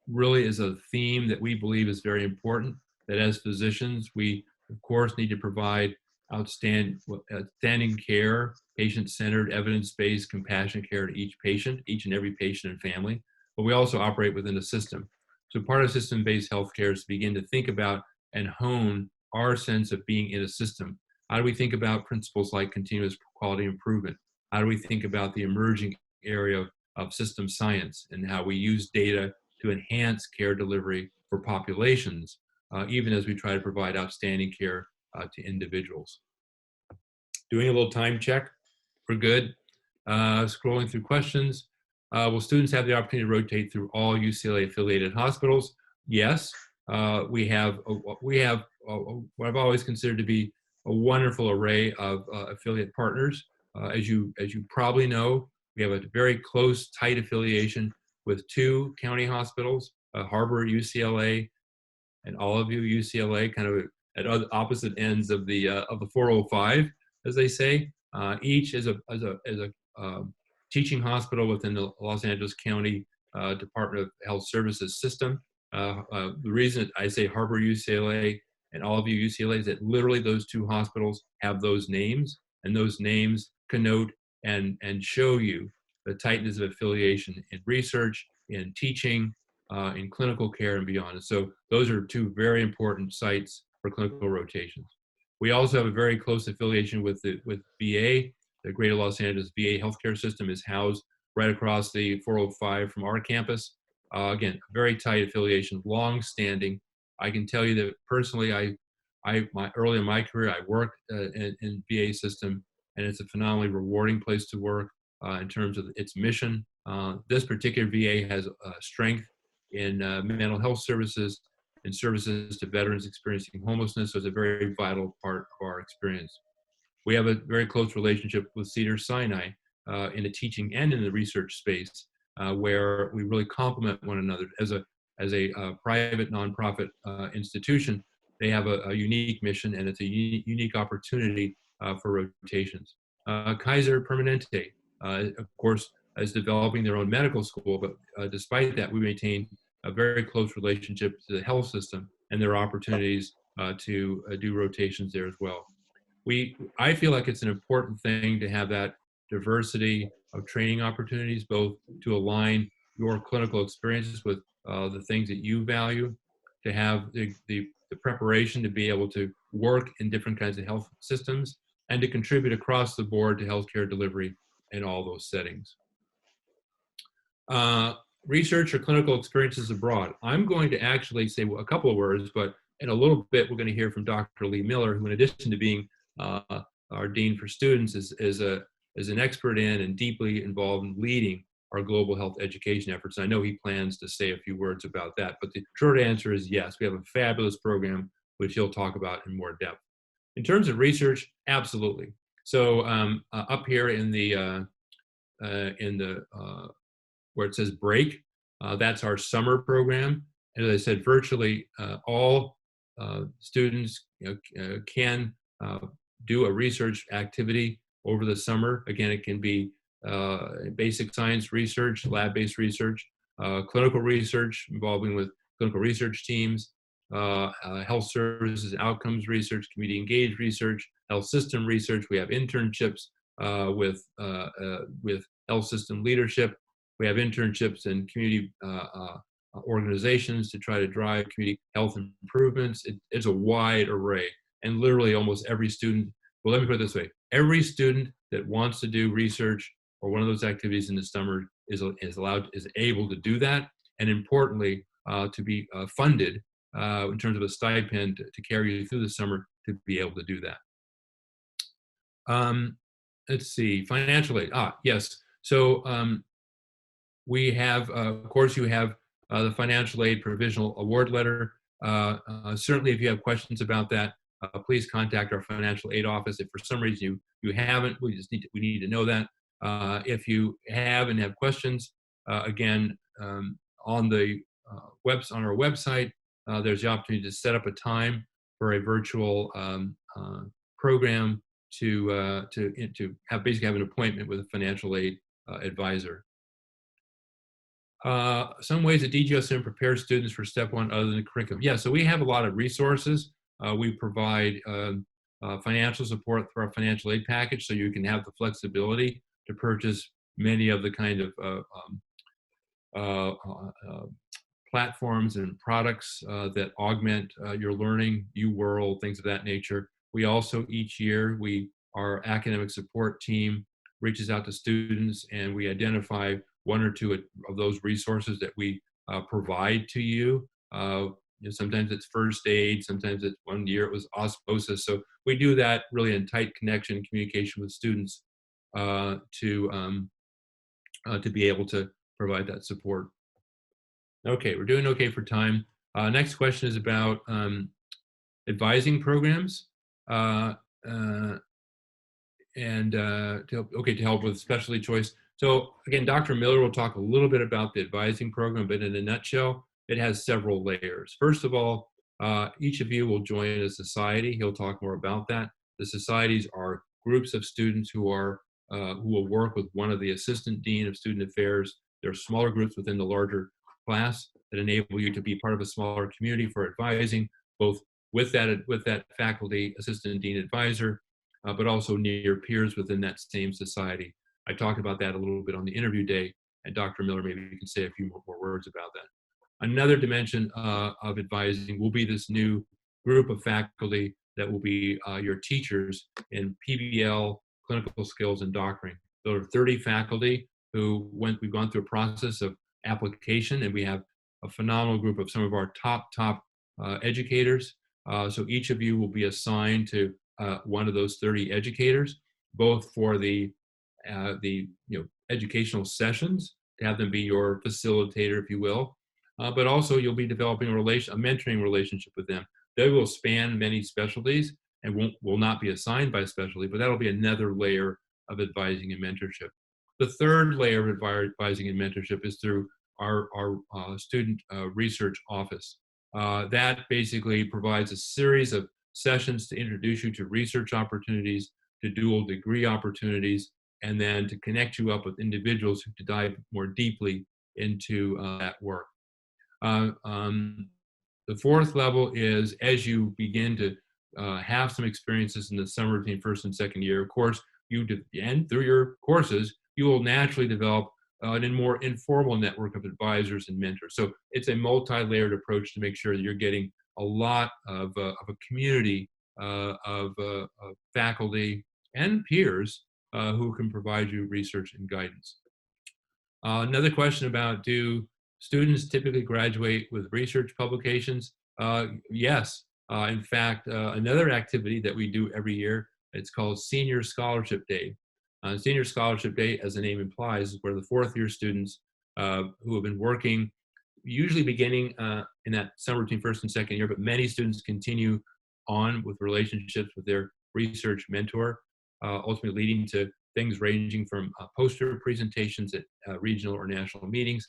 really is a theme that we believe is very important, that as physicians, we, of course, need to provide outstanding care, patient-centered, evidence-based, compassionate care to each patient, each and every patient and family, but we also operate within a system. So part of system-based healthcare is to begin to think about and hone our sense of being in a system. How do we think about principles like continuous quality improvement? How do we think about the emerging area of system science and how we use data to enhance care delivery for populations, even as we try to provide outstanding care to individuals? Doing a little time check. We're good. Scrolling through questions. Will students have the opportunity to rotate through all UCLA affiliated hospitals? Yes. We have what I've always considered to be a wonderful array of affiliate partners. As you probably know, we have a very close, tight affiliation with 2 county hospitals, Harbor UCLA and all of you UCLA, kind of at opposite ends of the 405, as they say. Each is a teaching hospital within the Los Angeles County Department of Health Services system. The reason I say Harbor UCLA and all of you UCLA is that literally those 2 hospitals have those names, and those names connote and show you the tightness of affiliation in research, in teaching, in clinical care and beyond. And so those are 2 very important sites for clinical rotations. We also have a very close affiliation with VA. The Greater Los Angeles VA healthcare system is housed right across the 405 from our campus. Again, very tight affiliation, long-standing. I can tell you that personally, early in my career, I worked in VA system, and it's a phenomenally rewarding place to work in terms of its mission. This particular VA has strength in mental health services and services to veterans experiencing homelessness, so it's a very vital part of our experience. We have a very close relationship with Cedars-Sinai in the teaching and in the research space, where we really complement one another. As a private nonprofit institution, they have a unique mission, and it's a unique opportunity for rotations. Kaiser Permanente, of course, is developing their own medical school, but despite that, we maintain a very close relationship to the health system, and there are opportunities to do rotations there as well. I feel like it's an important thing to have that diversity of training opportunities, both to align your clinical experiences with the things that you value, to have the preparation to be able to work in different kinds of health systems, and to contribute across the board to healthcare delivery in all those settings. Research or clinical experiences abroad. I'm going to actually say a couple of words, but in a little bit, we're going to hear from Dr. Lee Miller, who in addition to being our Dean for Students is an expert in and deeply involved in leading our global health education efforts. I know he plans to say a few words about that, but the short answer is yes, we have a fabulous program, which he'll talk about in more depth. In terms of research, absolutely. So up here in the where it says break, that's our summer program. And as I said, virtually all students can do a research activity over the summer. Again, it can be basic science research, lab-based research, clinical research involving with clinical research teams, health services and outcomes research, community engaged research, health system research. We have internships with health system leadership. We have internships in community organizations to try to drive community health improvements. It's a wide array, and literally almost every student. Well, let me put it this way: every student that wants to do research or one of those activities in the summer is able to do that, and importantly, to be funded in terms of a stipend to carry you through the summer to be able to do that. Let's see, financial aid. Yes. So we have, of course, you have the financial aid provisional award letter. Certainly, if you have questions about that, please contact our financial aid office. If for some reason you haven't, we need to know that. If you have and have questions, again, on the on our website, there's the opportunity to set up a time for a virtual program to basically have an appointment with a financial aid advisor. Some ways that DGSM prepares students for step one other than the curriculum. Yeah, so we have a lot of resources. We provide financial support for our financial aid package, so you can have the flexibility to purchase many of the kind of platforms and products that augment your learning, UWorld, things of that nature. We also, each year, our academic support team reaches out to students, and we identify one or two of those resources that we provide to you. Sometimes it's first aid, sometimes it's one year it was osmosis. So we do that really in tight connection, communication with students to be able to provide that support. Okay, we're doing okay for time. Next question is about advising programs to help with specialty choice. So again, Dr. Miller will talk a little bit about the advising program, but in a nutshell, it has several layers. First of all, each of you will join a society. He'll talk more about that. The societies are groups of students who will work with one of the assistant dean of student affairs. There are smaller groups within the larger class that enable you to be part of a smaller community for advising, both with that faculty assistant dean advisor, but also near peers within that same society. I talked about that a little bit on the interview day, and Dr. Miller, maybe you can say a few more words about that. Another dimension of advising will be this new group of faculty that will be your teachers in PBL, clinical skills, and doctoring. There are 30 faculty we've gone through a process of application, and we have a phenomenal group of some of our top educators. So each of you will be assigned to one of those 30 educators, both for the educational sessions, to have them be your facilitator, if you will, but also you'll be developing a mentoring relationship with them. They will span many specialties and will not be assigned by specialty, but that'll be another layer of advising and mentorship. The third layer of advising and mentorship is through our student research office. That basically provides a series of sessions to introduce you to research opportunities, to dual degree opportunities, and then to connect you up with individuals who to dive more deeply into that work. The fourth level is, as you begin to have some experiences in the summer between first and second year, of course, and through your courses, you will naturally develop a more informal network of advisors and mentors. So it's a multi-layered approach to make sure that you're getting a lot of a community of faculty and peers who can provide you research and guidance. Another question about, do students typically graduate with research publications? Yes. In fact, another activity that we do every year, it's called Senior Scholarship Day. Senior Scholarship Day, as the name implies, is where the fourth year students who have been working, usually beginning in that summer between first and second year, but many students continue on with relationships with their research mentor, ultimately leading to things ranging from poster presentations at regional or national meetings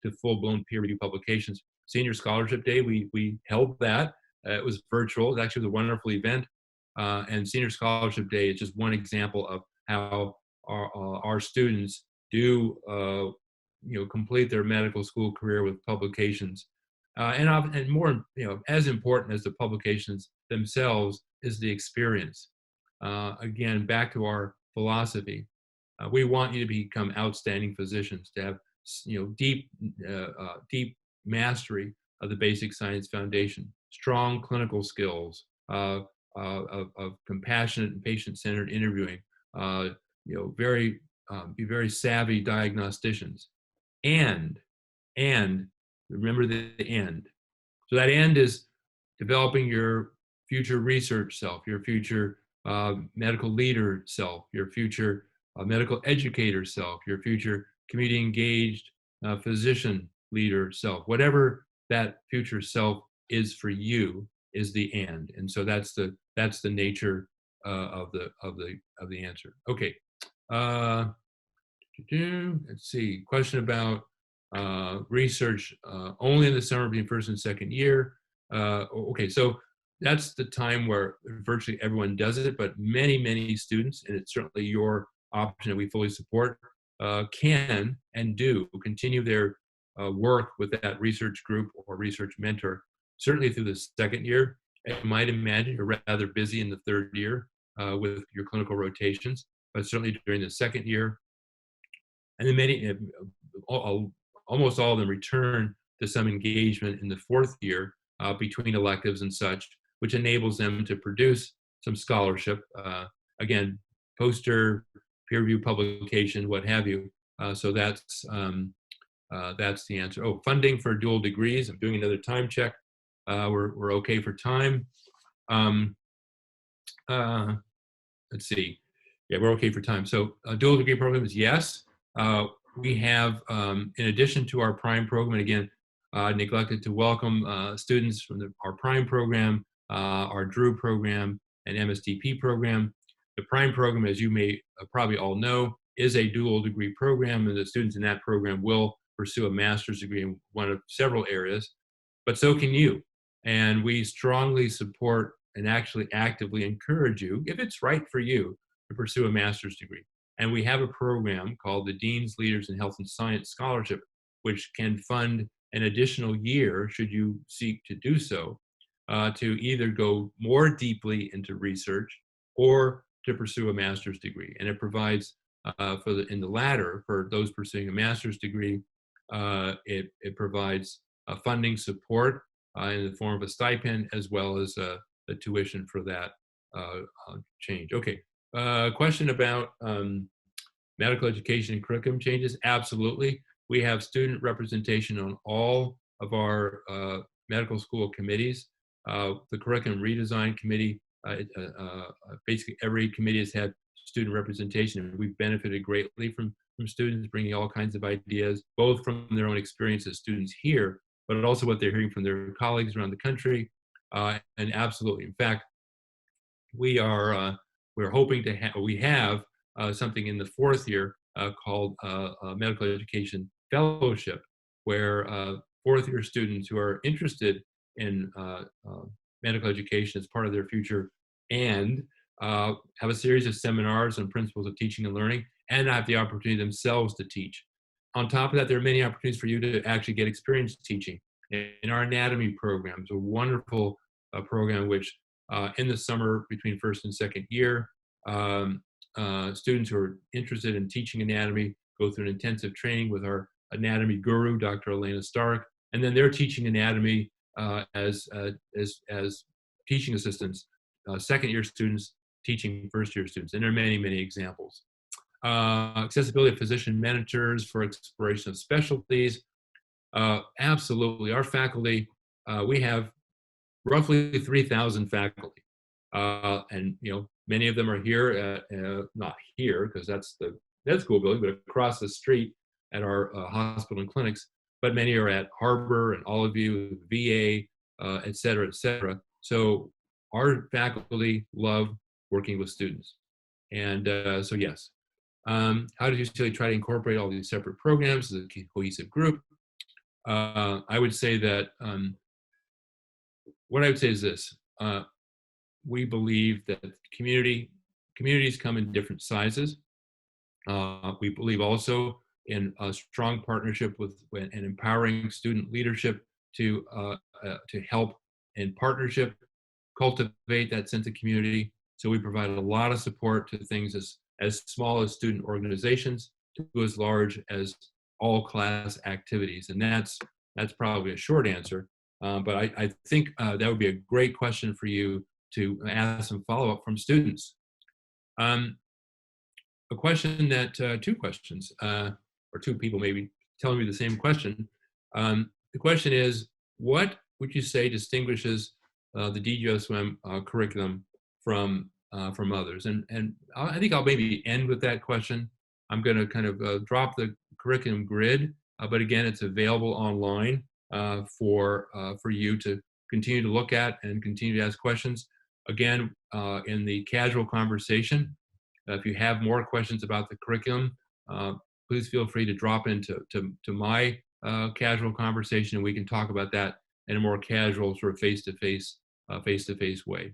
to full-blown peer-reviewed publications. Senior Scholarship Day, we held that. It was virtual. It actually was a wonderful event. And Senior Scholarship Day is just one example of how our students do complete their medical school career with publications. And more, as important as the publications themselves is the experience. Again, back to our philosophy. We want you to become outstanding physicians, to have deep mastery of the basic science foundation, strong clinical skills, of compassionate and patient-centered interviewing, be very savvy diagnosticians, and and remember the end. So that end is developing your future research self, your future medical leader self, your future medical educator self, your future community engaged physician leader self. Whatever that future self is for you is the end, and so that's the nature of the answer. Okay. Uh, Let's see. Question about research only in the summer between first and second year. Okay, so that's the time where virtually everyone does it, but many students, and it's certainly your option that we fully support, can and do continue their work with that research group or research mentor, certainly through the second year. You might imagine you're rather busy in the third year with your clinical rotations, but certainly during the second year, and then almost all of them return to some engagement in the fourth year between electives and such, which enables them to produce some scholarship, again, poster, peer review publication, what have you. So that's the answer. Oh, funding for dual degrees. I'm doing another time check. We're okay for time. Let's see. Yeah, we're okay for time. So dual degree programs, yes. We have, in addition to our prime program, and again, neglected to welcome students from our prime program, our DREW program, and MSDP program. The prime program, as you may probably all know, is a dual degree program, and the students in that program will pursue a master's degree in one of several areas, but so can you. And we strongly support and actually actively encourage you, if it's right for you, to pursue a master's degree. And we have a program called the Dean's Leaders in Health and Science Scholarship, which can fund an additional year, should you seek to do so, to either go more deeply into research or to pursue a master's degree. And it provides, in the latter, for those pursuing a master's degree, it provides funding support in the form of a stipend, as well as the tuition for that change. Okay. Question about medical education and curriculum changes. Absolutely. We have student representation on all of our medical school committees. The curriculum redesign committee, basically every committee has had student representation, and we've benefited greatly from students bringing all kinds of ideas, both from their own experience as students here, but also what they're hearing from their colleagues around the country. And absolutely, in fact, we're hoping to we have something in the fourth year called a medical education fellowship, where fourth year students who are interested in medical education as part of their future and have a series of seminars on principles of teaching and learning, and have the opportunity themselves to teach. On top of that, there are many opportunities for you to actually get experience teaching. In our anatomy program, it's a wonderful program which in the summer between first and second year, students who are interested in teaching anatomy go through an intensive training with our anatomy guru, Dr. Elena Stark, and then they're teaching anatomy as teaching assistants, second year students teaching first year students, and there are many examples. Accessibility of physician mentors for exploration of specialties. Absolutely, our faculty, we have roughly 3,000 faculty, and many of them are here not here because that's the med school building, but across the street at our hospital and clinics. But many are at Harbor and Allevue, VA, et cetera, et cetera. So our faculty love working with students, and so yes. How does UCLA try to incorporate all these separate programs as a cohesive group? I would say that what I would say is this. we believe that communities come in different sizes. We believe also in a strong partnership with and empowering student leadership to help in partnership cultivate that sense of community. So we provide a lot of support to things as small as student organizations to as large as all class activities. And that's probably a short answer. But I think that would be a great question for you to ask some follow-up from students. A question that, two questions, or two people maybe telling me the same question. The question is, what would you say distinguishes the DGSM curriculum from others? And I think I'll maybe end with that question. I'm going to kind of drop the curriculum grid, but again, it's available online for you to continue to look at and continue to ask questions. Again, in the casual conversation, if you have more questions about the curriculum, please feel free to drop into my casual conversation, and we can talk about that in a more casual, sort of face-to-face way.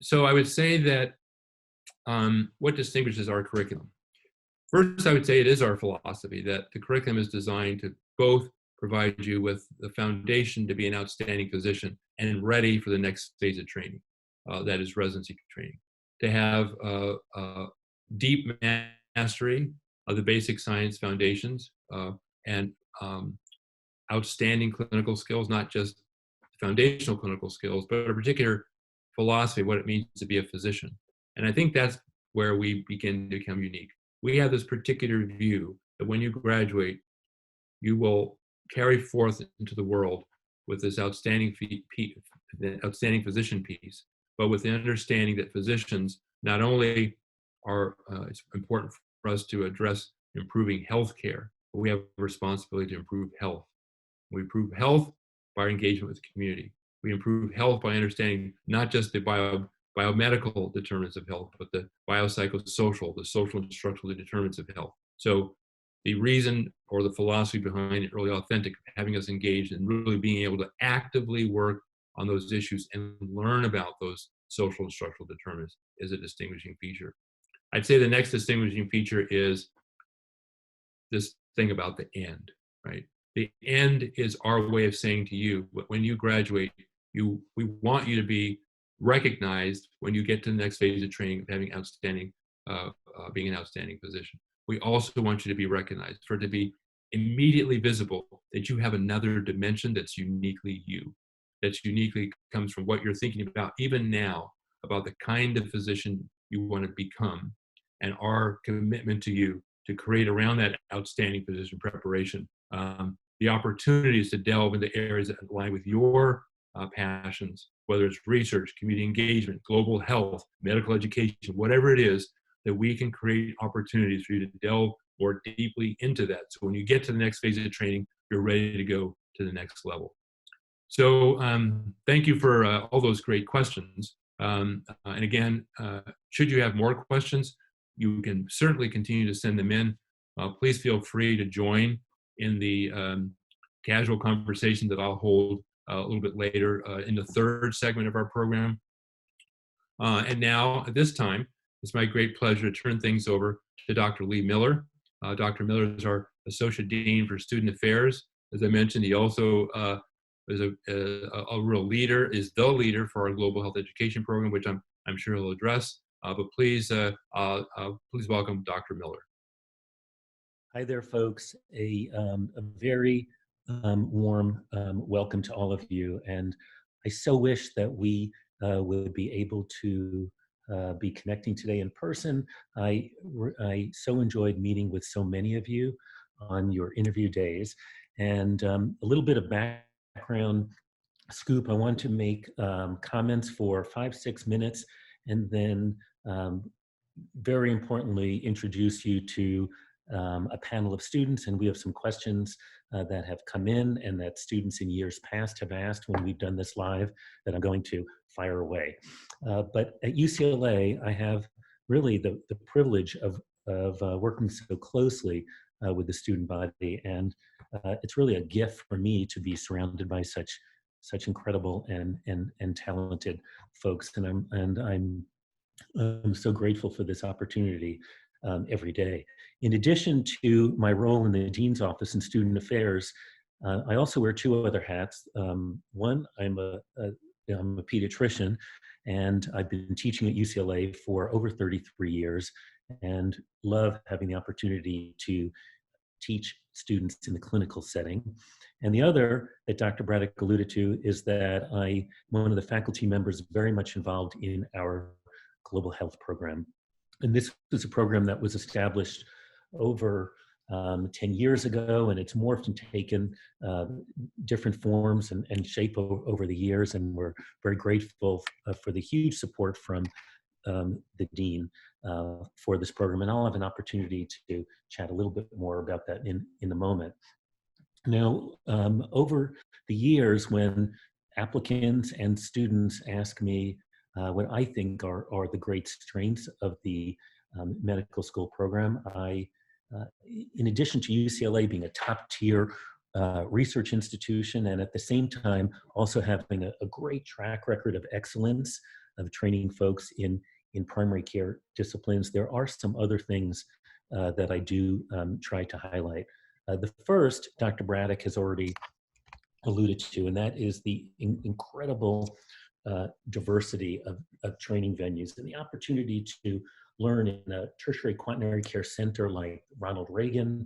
So I would say that what distinguishes our curriculum? First, I would say it is our philosophy that the curriculum is designed to both provide you with the foundation to be an outstanding physician and ready for the next phase of training, that is residency training. To have deep mastery of the basic science foundations and outstanding clinical skills, not just foundational clinical skills, but a particular philosophy of what it means to be a physician. And I think that's where we begin to become unique. We have this particular view that when you graduate, you will carry forth into the world with this outstanding physician piece, but with the understanding that physicians not only are, it's important for us to address improving healthcare, but we have a responsibility to improve health. We improve health by our engagement with the community. We improve health by understanding not just the biomedical determinants of health, but the biopsychosocial, the social and structural determinants of health. So the reason or the philosophy behind Early Authentic, having us engaged and really being able to actively work on those issues and learn about those social and structural determinants is a distinguishing feature. I'd say the next distinguishing feature is this thing about the end, right? The end is our way of saying to you, when you graduate, we want you to be recognized when you get to the next phase of training of having being an outstanding physician. We also want you to be recognized, for it to be immediately visible that you have another dimension that's uniquely you, that uniquely comes from what you're thinking about even now, about the kind of physician you want to become, and our commitment to you to create around that outstanding physician preparation the opportunities to delve into areas that align with your passions, whether it's research, community engagement, global health, medical education, whatever it is, that we can create opportunities for you to delve more deeply into that. So when you get to the next phase of training, you're ready to go to the next level. So thank you for all those great questions. And again, should you have more questions, you can certainly continue to send them in. Please feel free to join in the casual conversation that I'll hold a little bit later in the third segment of our program. And now, at this time, it's my great pleasure to turn things over to Dr. Lee Miller. Dr. Miller is our Associate Dean for Student Affairs. As I mentioned, he also is a real leader, is the leader for our Global Health Education Program, which I'm sure he'll address. But please welcome Dr. Miller. Hi there, folks. A very warm welcome to all of you. And I so wish that we would be able to be connecting today in person. I so enjoyed meeting with so many of you on your interview days. And a little bit of background scoop, I want to make comments for 5-6 minutes, and then very importantly, introduce you to a panel of students, and we have some questions that have come in and that students in years past have asked when we've done this live that I'm going to fire away. But at UCLA, I have really the privilege of working so closely with the student body, and it's really a gift for me to be surrounded by such such incredible and talented folks. And I'm so grateful for this opportunity every day. In addition to my role in the Dean's Office in Student Affairs, I also wear two other hats. One, I'm a pediatrician, and I've been teaching at UCLA for over 33 years and love having the opportunity to teach students in the clinical setting. And the other that Dr. Braddock alluded to is that I'm one of the faculty members very much involved in our global health program. And this was a program that was established over 10 years ago, and it's morphed and taken different forms and shape over the years. And we're very grateful for the huge support from the Dean for this program. And I'll have an opportunity to chat a little bit more about that in a moment. Now, over the years, when applicants and students ask me what I think are the great strengths of the medical school program, in addition to UCLA being a top tier research institution, and at the same time also having a great track record of excellence of training folks in primary care disciplines, there are some other things that I do try to highlight. The first, Dr. Braddock has already alluded to, and that is the incredible diversity of training venues and the opportunity to learn in a tertiary quaternary care center like Ronald Reagan,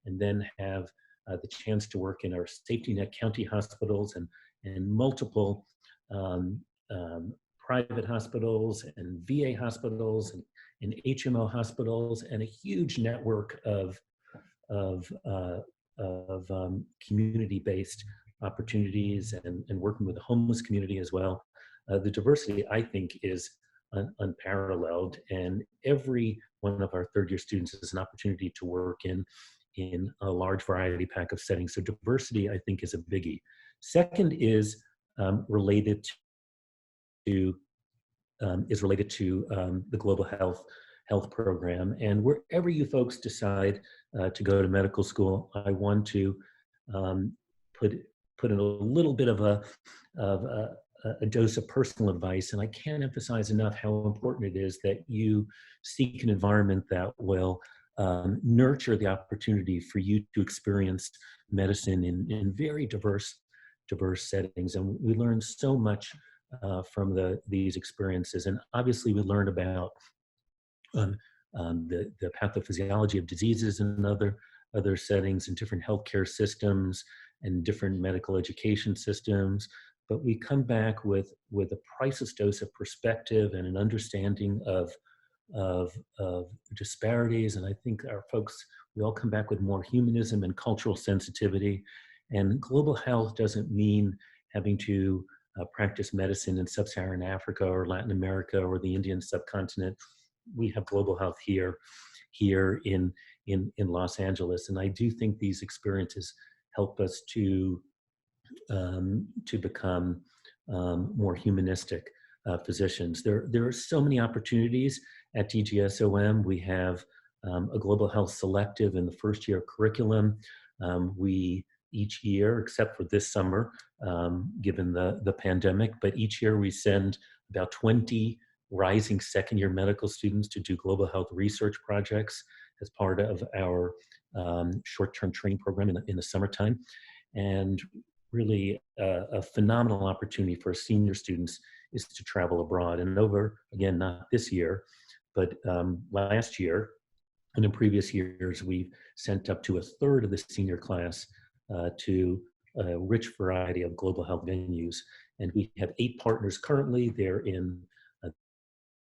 and then have the chance to work in our safety net county hospitals and multiple private hospitals and VA hospitals and HMO hospitals, and a huge network of community-based opportunities and working with the homeless community as well. The diversity, I think, is unparalleled, and every one of our third-year students has an opportunity to work in a large variety pack of settings. So diversity, I think, is a biggie. Second is related to the global health program. And wherever you folks decide to go to medical school, I want to put in a little bit of a dose of personal advice. And I can't emphasize enough how important it is that you seek an environment that will nurture the opportunity for you to experience medicine in very diverse settings. And we learn so much from these experiences. And obviously we learn about the pathophysiology of diseases in other settings and different healthcare systems and different medical education systems. But we come back with a priceless dose of perspective and an understanding of disparities. And I think our folks, we all come back with more humanism and cultural sensitivity. And global health doesn't mean having to practice medicine in sub-Saharan Africa or Latin America or the Indian subcontinent. We have global health here in Los Angeles. And I do think these experiences help us to become more humanistic physicians. There are so many opportunities at DGSOM. We have a global health selective in the first year curriculum. We each year, except for this summer, given the pandemic, but each year we send about 20 rising second-year medical students to do global health research projects as part of our short-term training program in the summertime. And really a phenomenal opportunity for senior students is to travel abroad. And over, again, not this year, but last year and in previous years, we've sent up to a third of the senior class to a rich variety of global health venues. And we have 8 partners currently. They're in,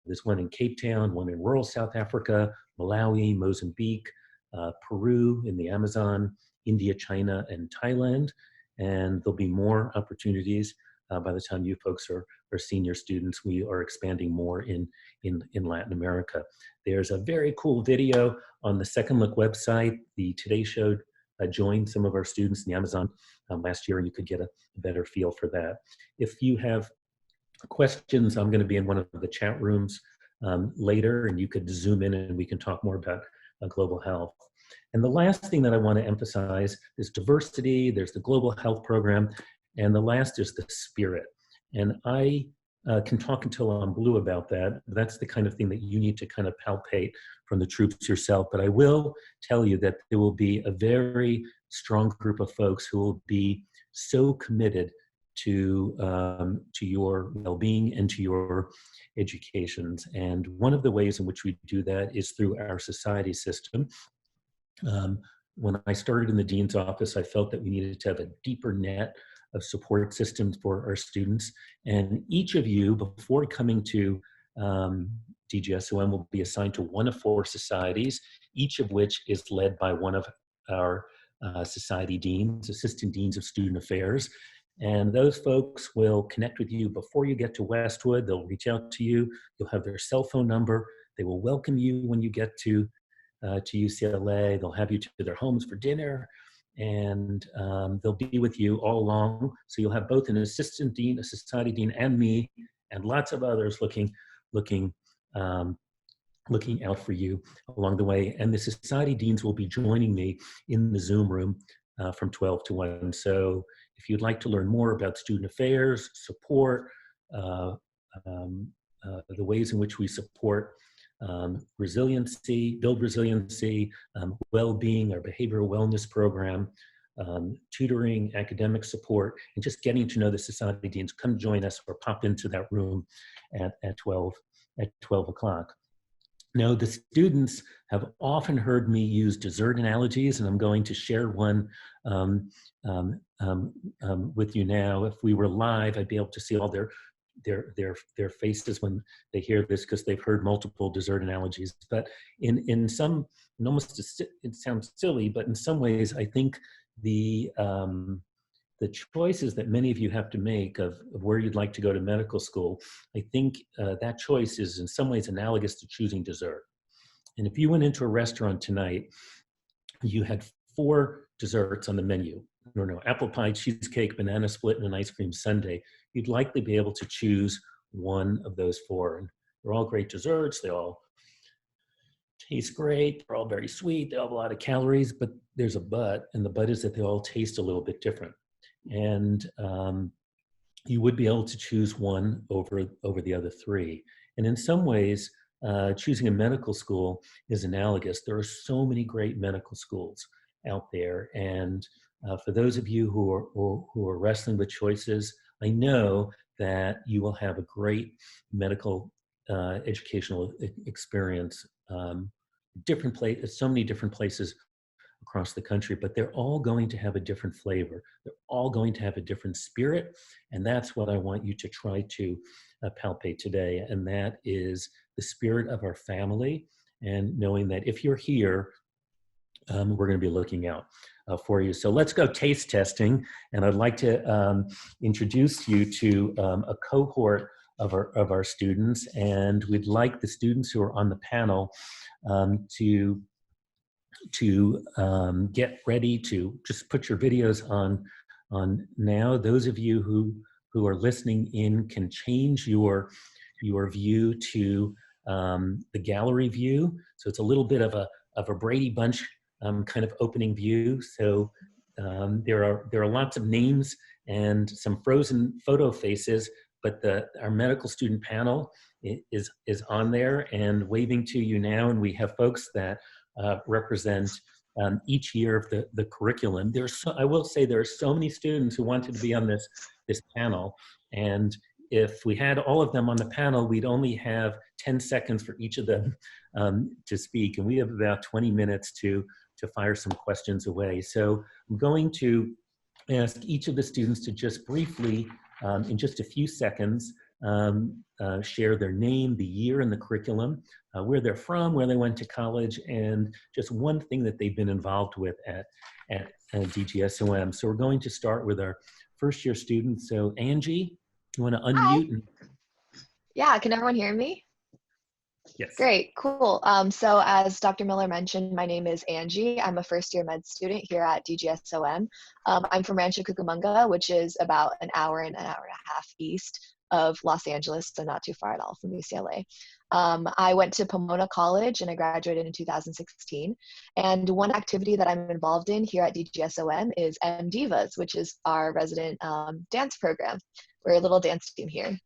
there's one in Cape Town, one in rural South Africa, Malawi, Mozambique, Peru, in the Amazon, India, China, and Thailand. And there'll be more opportunities by the time you folks are senior students. We are expanding more in Latin America. There's a very cool video on the Second Look website. The Today Show joined some of our students in the Amazon last year, and you could get a better feel for that. If you have questions, I'm going to be in one of the chat rooms later, and you could zoom in and we can talk more about global health. And the last thing that I want to emphasize is diversity. There's the global health program. And the last is the spirit. And I can talk until I'm blue about that. That's the kind of thing that you need to kind of palpate from the troops yourself. But I will tell you that there will be a very strong group of folks who will be so committed to your well-being and to your educations. And one of the ways in which we do that is through our society system. When I started in the dean's office, I felt that we needed to have a deeper net of support systems for our students. And each of you, before coming to DGSOM, will be assigned to one of 4 societies, each of which is led by one of our society deans, assistant deans of student affairs. And those folks will connect with you before you get to Westwood. They'll reach out to you. You'll have their cell phone number. They will welcome you when you get to UCLA. They'll have you to their homes for dinner, and they'll be with you all along. So you'll have both an assistant dean, a society dean, and me, and lots of others looking out for you along the way. And the society deans will be joining me in the Zoom room from 12 to 1. So if you'd like to learn more about student affairs, support, the ways in which we support resiliency, build resiliency, well-being, our behavioral wellness program, tutoring, academic support, and just getting to know the society deans, come join us or pop into that room at 12 o'clock. Now, the students have often heard me use dessert analogies, and I'm going to share one with you now. If we were live, I'd be able to see all their faces when they hear this, because they've heard multiple dessert analogies. But in some, and almost it sounds silly, but in some ways, I think the choices that many of you have to make of where you'd like to go to medical school, I think that choice is in some ways analogous to choosing dessert. And if you went into a restaurant tonight, you had 4 desserts on the menu. I don't know, apple pie, cheesecake, banana split, and an ice cream sundae. You'd likely be able to choose one of those 4. And they're all great desserts. They all taste great. They're all very sweet. They all have a lot of calories, but there's a but, and the but is that they all taste a little bit different. And you would be able to choose one over the other 3. And in some ways, choosing a medical school is analogous. There are so many great medical schools out there. And for those of you who are wrestling with choices, I know that you will have a great medical educational experience. So many different places across the country, but they're all going to have a different flavor. They're all going to have a different spirit. And that's what I want you to try to palpate today. And that is the spirit of our family, and knowing that if you're here, we're going to be looking out for you. So let's go taste testing. And I'd like to introduce you to a cohort of our students. And we'd like the students who are on the panel to get ready to just put your videos on now. Those of you who are listening in can change your view to the gallery view. So it's a little bit of a Brady Bunch kind of opening view. So there are lots of names and some frozen photo faces, but our medical student panel is on there and waving to you now. And we have folks that represent each year of the curriculum. I will say there are so many students who wanted to be on this panel, and if we had all of them on the panel, we'd only have 10 seconds for each of them to speak, and we have about 20 minutes to fire some questions away. So I'm going to ask each of the students to just briefly, in just a few seconds, share their name, the year, and the curriculum, where they're from, where they went to college, and just one thing that they've been involved with at DGSOM. So we're going to start with our first-year students. So Angie, you want to unmute? And yeah, can everyone hear me? yes. Great, cool. So as Dr. Miller mentioned, my name is Angie. I'm a first-year med student here at DGSOM. I'm from Rancho Cucamonga, which is about an hour and a half east of Los Angeles, so not too far at all from UCLA. I went to Pomona College and I graduated in 2016. And one activity that I'm involved in here at DGSOM is M Divas, which is our resident dance program. We're a little dance team here.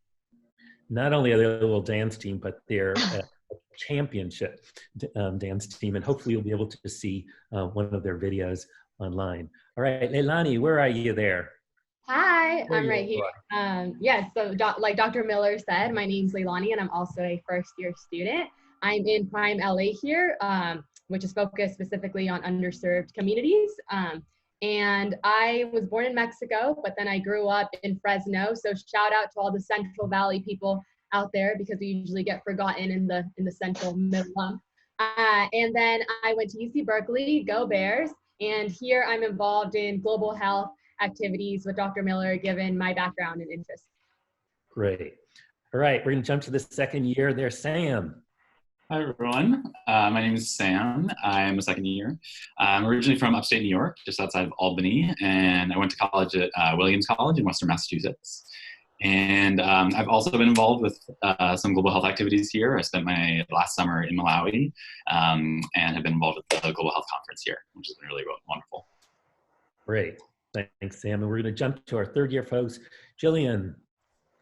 Not only are they a little dance team, but they're a championship dance team. And hopefully you'll be able to see one of their videos online. All right, Leilani, where are you there? Hi, I'm right here. Yes, so like Dr. Miller said, my name's Leilani and I'm also a first-year student. I'm in Prime LA here, which is focused specifically on underserved communities. And I was born in Mexico, but then I grew up in Fresno. So shout out to all the Central Valley people out there because we usually get forgotten in the Central Middle. And then I went to UC Berkeley, go Bears. And here I'm involved in global health activities with Dr. Miller, given my background and interests. Great. All right, we're gonna jump to the second year. There's Sam. Hi, everyone. My name is Sam. I'm a second year. I'm originally from upstate New York, just outside of Albany, and I went to college at Williams College in Western Massachusetts. And I've also been involved with some global health activities here. I spent my last summer in Malawi and have been involved with the Global Health Conference here, which has been really wonderful. Great. Thanks, Sam. And we're going to jump to our third year folks. Jillian.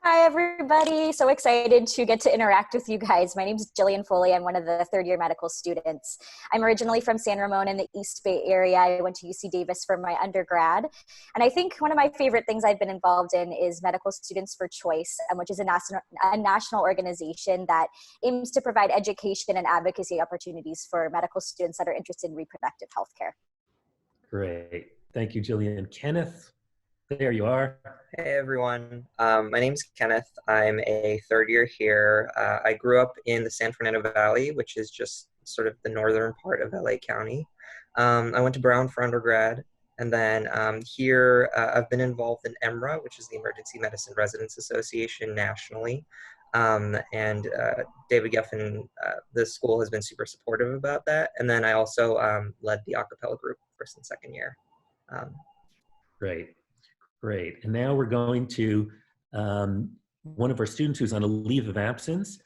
Hi, everybody. So excited to get to interact with you guys. My name is Jillian Foley. I'm one of the third year medical students. I'm originally from San Ramon in the East Bay area. I went to UC Davis for my undergrad. And I think one of my favorite things I've been involved in is Medical Students for Choice, which is a national organization that aims to provide education and advocacy opportunities for medical students that are interested in reproductive health care. Great. Thank you, Jillian. Kenneth, there you are. Hey, everyone. My name's Kenneth. I'm a third year here. I grew up in the San Fernando Valley, which is just sort of the northern part of LA County. I went to Brown for undergrad. And then here, I've been involved in EMRA, which is the Emergency Medicine Residents Association nationally. And David Geffen, the school has been super supportive about that. And then I also led the acapella group first and second year. Great. Great. And now we're going to one of our students who's on a leave of absence.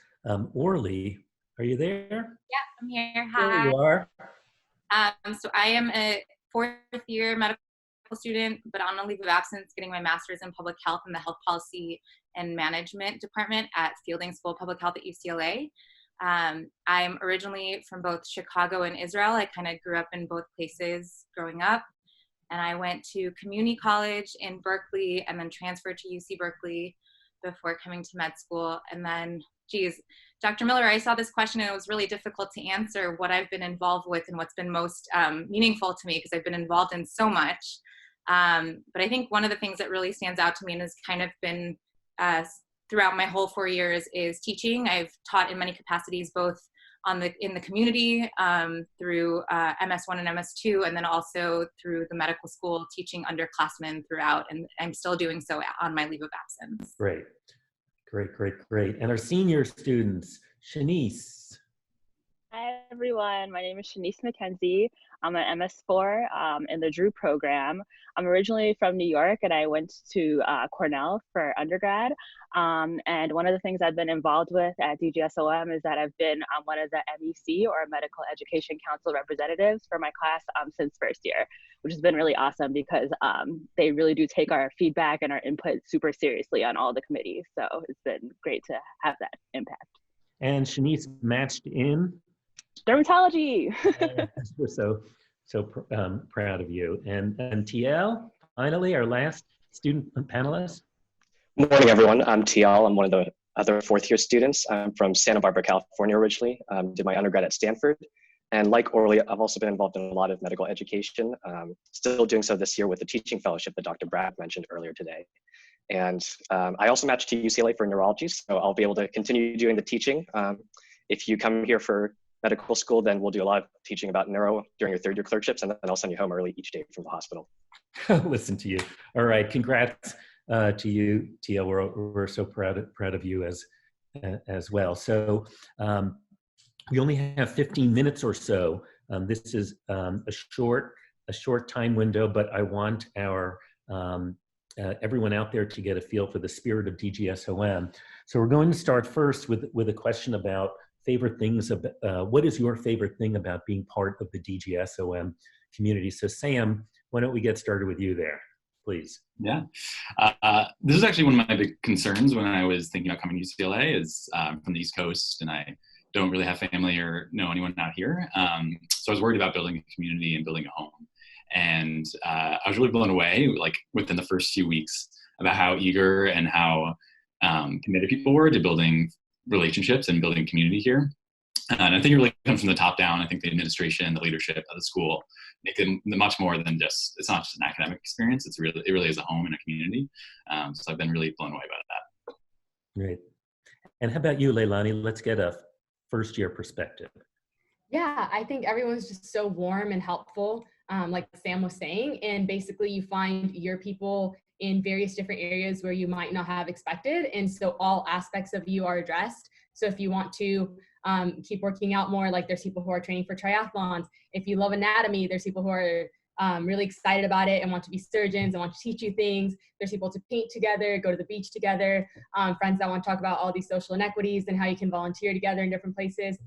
Orly, are you there? Yeah, I'm here. Hi. There you are. So I am a fourth year medical student, but on a leave of absence, getting my master's in public health in the health policy and management department at Fielding School of Public Health at UCLA. I'm originally from both Chicago and Israel. I kind of grew up in both places growing up. And I went to community college in Berkeley and then transferred to UC Berkeley before coming to med school. And then, geez, Dr. Miller, I saw this question and it was really difficult to answer what I've been involved with and what's been most meaningful to me because I've been involved in so much. But I think one of the things that really stands out to me and has kind of been throughout my whole 4 years is teaching. I've taught in many capacities, both in the community through MS1 and MS2, and then also through the medical school teaching underclassmen throughout, and I'm still doing so on my leave of absence. Great, great, great, great. And our senior students, Shanice. Hi, everyone. My name is Shanice McKenzie. I'm an MS4 in the Drew program. I'm originally from New York, and I went to Cornell for undergrad. And one of the things I've been involved with at DGSOM is that I've been one of the MEC, or Medical Education Council representatives, for my class since first year, which has been really awesome because they really do take our feedback and our input super seriously on all the committees. So it's been great to have that impact. And Shanice matched in? Dermatology. We're so proud of you. And TL, finally, our last student panelist. Good morning, everyone. I'm TL. I'm one of the other fourth year students. I'm from Santa Barbara, California originally. Did my undergrad at Stanford. And like Orly, I've also been involved in a lot of medical education. Still doing so this year with the teaching fellowship that Dr. Brad mentioned earlier today. And I also matched to UCLA for neurology, so I'll be able to continue doing the teaching. If you come here for medical school, then we'll do a lot of teaching about neuro during your third year clerkships, and then I'll send you home early each day from the hospital. Listen to you. All right, congrats to you, TL. We're so proud of you as well. So we only have 15 minutes or so. This is a short time window, but I want our everyone out there to get a feel for the spirit of DGSOM. So we're going to start first with a question about favorite things. What is your favorite thing about being part of the DGSOM community? So Sam, why don't we get started with you there, please? Yeah, this is actually one of my big concerns when I was thinking about coming to UCLA. Is from the East Coast, and I don't really have family or know anyone out here. So I was worried about building a community and building a home. And I was really blown away, like within the first few weeks, about how eager and how committed people were to building relationships and building community here. And I think it really comes from the top down. I think the administration, the leadership of the school make it much more than just, it's not just an academic experience. It really is a home and a community. So I've been really blown away by that. Great. And how about you, Leilani? Let's get a first year perspective. Yeah, I think everyone's just so warm and helpful, like Sam was saying, and basically you find your people in various different areas where you might not have expected, and so all aspects of you are addressed. So if you want to keep working out more, like there's people who are training for triathlons. If you love anatomy, there's people who are really excited about it and want to be surgeons and want to teach you things. There's people to paint together, go to the beach together, friends that want to talk about all these social inequities and how you can volunteer together in different places.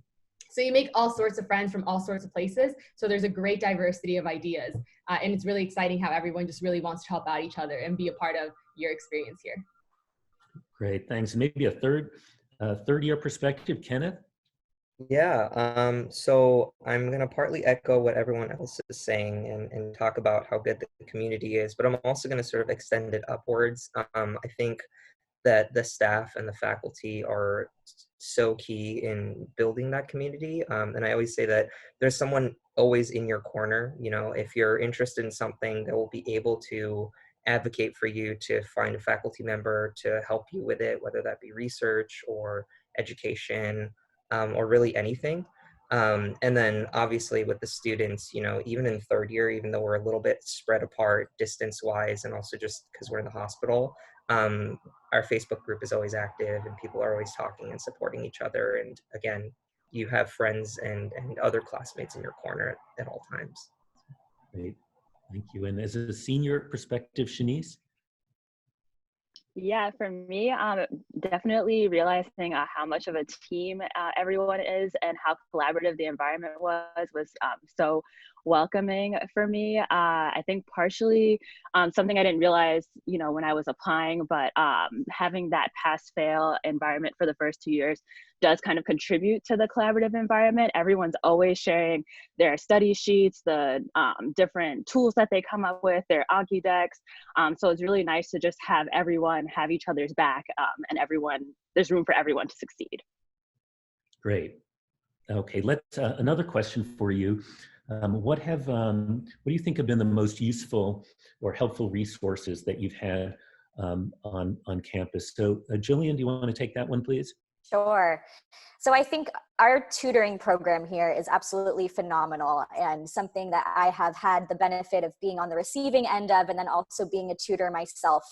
So you make all sorts of friends from all sorts of places. So there's a great diversity of ideas. And it's really exciting how everyone just really wants to help out each other and be a part of your experience here. Great, thanks. Maybe a third year perspective, Kenneth? Yeah, so I'm going to partly echo what everyone else is saying and talk about how good the community is, but I'm also going to sort of extend it upwards. I think that the staff and the faculty are so key in building that community. And I always say that there's someone always in your corner. You know, if you're interested in something, they will be able to advocate for you to find a faculty member to help you with it, whether that be research or education, or really anything. And then obviously with the students, you know, even in third year, even though we're a little bit spread apart distance-wise, and also just because we're in the hospital, our Facebook group is always active and people are always talking and supporting each other. And again, you have friends and other classmates in your corner at all times. Great, thank you. And as a senior perspective, Shanice? Yeah, for me, definitely realizing how much of a team everyone is and how collaborative the environment was so welcoming for me. I think partially something I didn't realize, you know, when I was applying, but having that pass-fail environment for the first 2 years does kind of contribute to the collaborative environment. Everyone's always sharing their study sheets, the different tools that they come up with, their Anki decks. So it's really nice to just have everyone have each other's back, and there's room for everyone to succeed. Great. Okay, let's another question for you. What do you think have been the most useful or helpful resources that you've had on campus? So Jillian, do you want to take that one, please? Sure. So I think our tutoring program here is absolutely phenomenal and something that I have had the benefit of being on the receiving end of, and then also being a tutor myself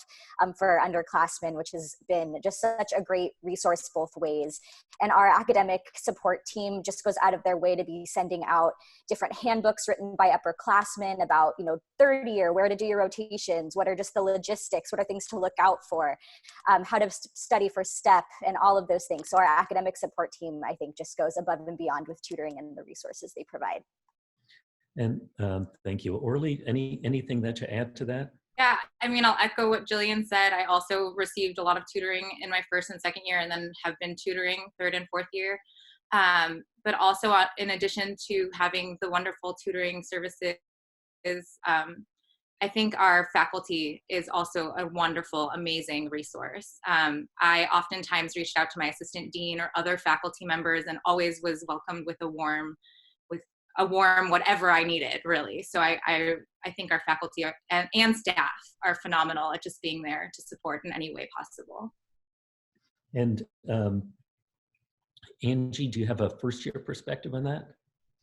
for underclassmen, which has been just such a great resource both ways. And our academic support team just goes out of their way to be sending out different handbooks written by upperclassmen about, you know, third year, where to do your rotations, what are just the logistics, what are things to look out for, how to study for STEP, and all of those things. So our academic support team, I think, just goes above and beyond with tutoring and the resources they provide. And thank you. Orly, anything that to add to that? Yeah, I mean, I'll echo what Jillian said. I also received a lot of tutoring in my first and second year, and then have been tutoring third and fourth year. But also, in addition to having the wonderful tutoring services, I think our faculty is also a wonderful, amazing resource. I oftentimes reached out to my assistant dean or other faculty members and always was welcomed with a warm whatever I needed, really. So I think our faculty and staff are phenomenal at just being there to support in any way possible. And Angie, do you have a first year perspective on that?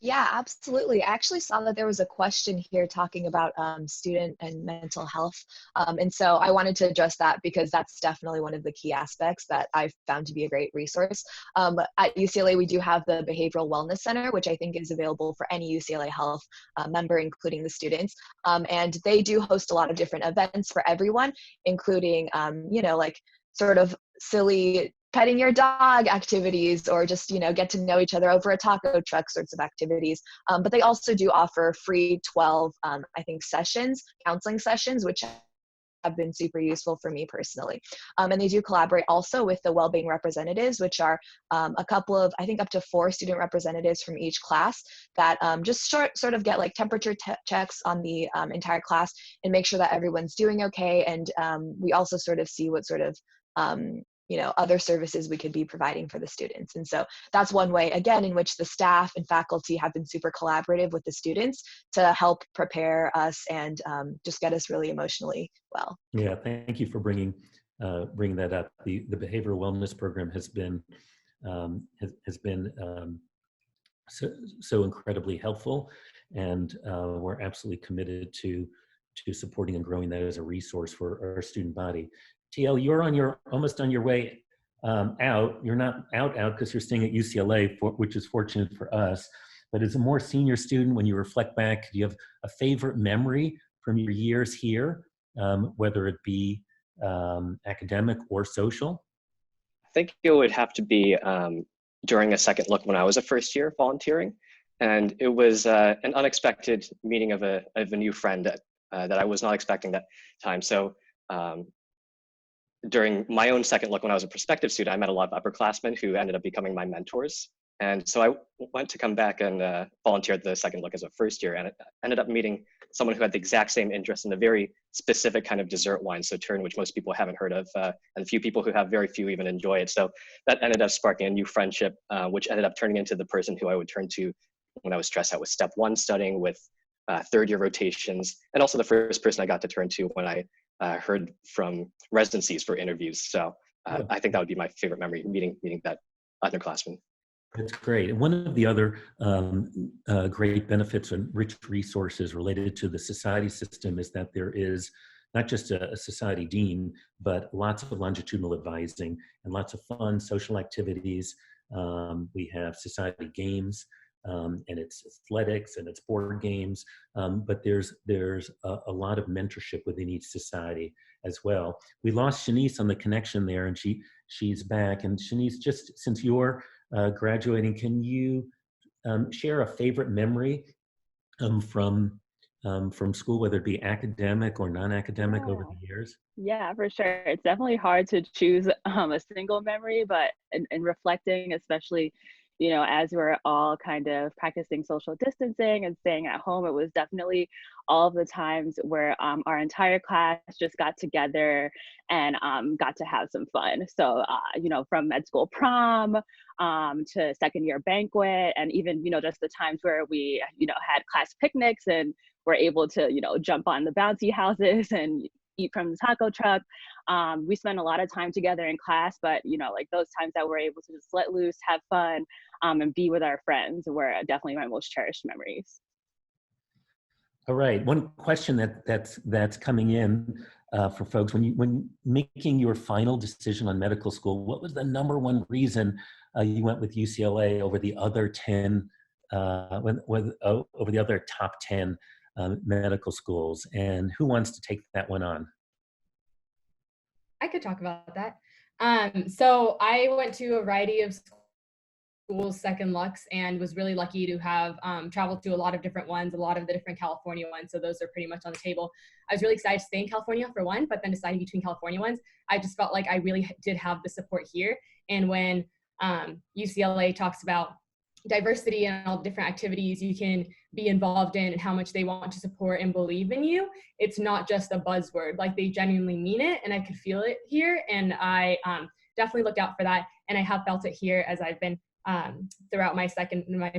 Yeah, absolutely. I actually saw that there was a question here talking about student and mental health. And so I wanted to address that because that's definitely one of the key aspects that I've found to be a great resource. At UCLA, we do have the Behavioral Wellness Center, which I think is available for any UCLA Health member, including the students. And they do host a lot of different events for everyone, including, like sort of silly petting your dog activities, or just, get to know each other over a taco truck sorts of activities. But they also do offer free 12, I think, counseling sessions, which have been super useful for me personally. And they do collaborate also with the wellbeing representatives, which are a couple of, I think, up to 4 student representatives from each class that just sort of get like temperature checks on the entire class and make sure that everyone's doing okay. And we also sort of see what sort of other services we could be providing for the students. And so that's one way, again, in which the staff and faculty have been super collaborative with the students to help prepare us and just get us really emotionally well. Yeah, thank you for bringing that up. The behavioral wellness program has been so incredibly helpful, and we're absolutely committed to supporting and growing that as a resource for our student body. TL, you're almost on your way out. You're not out because you're staying at UCLA, which is fortunate for us. But as a more senior student, when you reflect back, do you have a favorite memory from your years here, whether it be academic or social? I think it would have to be during a second look when I was a first year volunteering. And it was an unexpected meeting of a new friend that I was not expecting that time. So during my own second look when I was a prospective student, I met a lot of upperclassmen who ended up becoming my mentors. And so I went to come back and volunteer at the second look as a first year, and I ended up meeting someone who had the exact same interest in a very specific kind of dessert wine sauterne, which most people haven't heard of, and a few people who have very few even enjoy it. So that ended up sparking a new friendship, which ended up turning into the person who I would turn to when I was stressed out with step 1 studying, with third year rotations, and also the first person I got to turn to when I heard from residencies for interviews. So I think that would be my favorite memory, meeting that underclassman. That's great. And one of the other great benefits and rich resources related to the society system is that there is not just a society dean, but lots of longitudinal advising and lots of fun social activities. We have society games, and it's athletics and it's board games, but there's a lot of mentorship within each society as well. We lost Shanice on the connection there, and she's back. And Shanice, just since you're graduating, can you share a favorite memory from school, whether it be academic or non-academic over the years? Yeah, for sure. It's definitely hard to choose a single memory, but in reflecting, especially, as we're all kind of practicing social distancing and staying at home, it was definitely all of the times where our entire class just got together and got to have some fun. So, from med school prom to second year banquet, and even, just the times where we, had class picnics and were able to, jump on the bouncy houses and eat from the taco truck. We spent a lot of time together in class, but like those times that we're able to just let loose, have fun, and be with our friends were definitely my most cherished memories. All right, one question that's coming in for folks: when making your final decision on medical school, what was the #1 reason you went with UCLA over the other 10, over the other top 10 medical schools, and who wants to take that one on? I could talk about that. So I went to a variety of schools, second looks, and was really lucky to have traveled to a lot of different ones, a lot of the different California ones. So those are pretty much on the table. I was really excited to stay in California for one, but then deciding between California ones, I just felt like I really did have the support here. And when UCLA talks about diversity and all the different activities you can be involved in and how much they want to support and believe in you, it's not just a buzzword. Like, they genuinely mean it, and I could feel it here. And I definitely looked out for that, and I have felt it here as I've been throughout my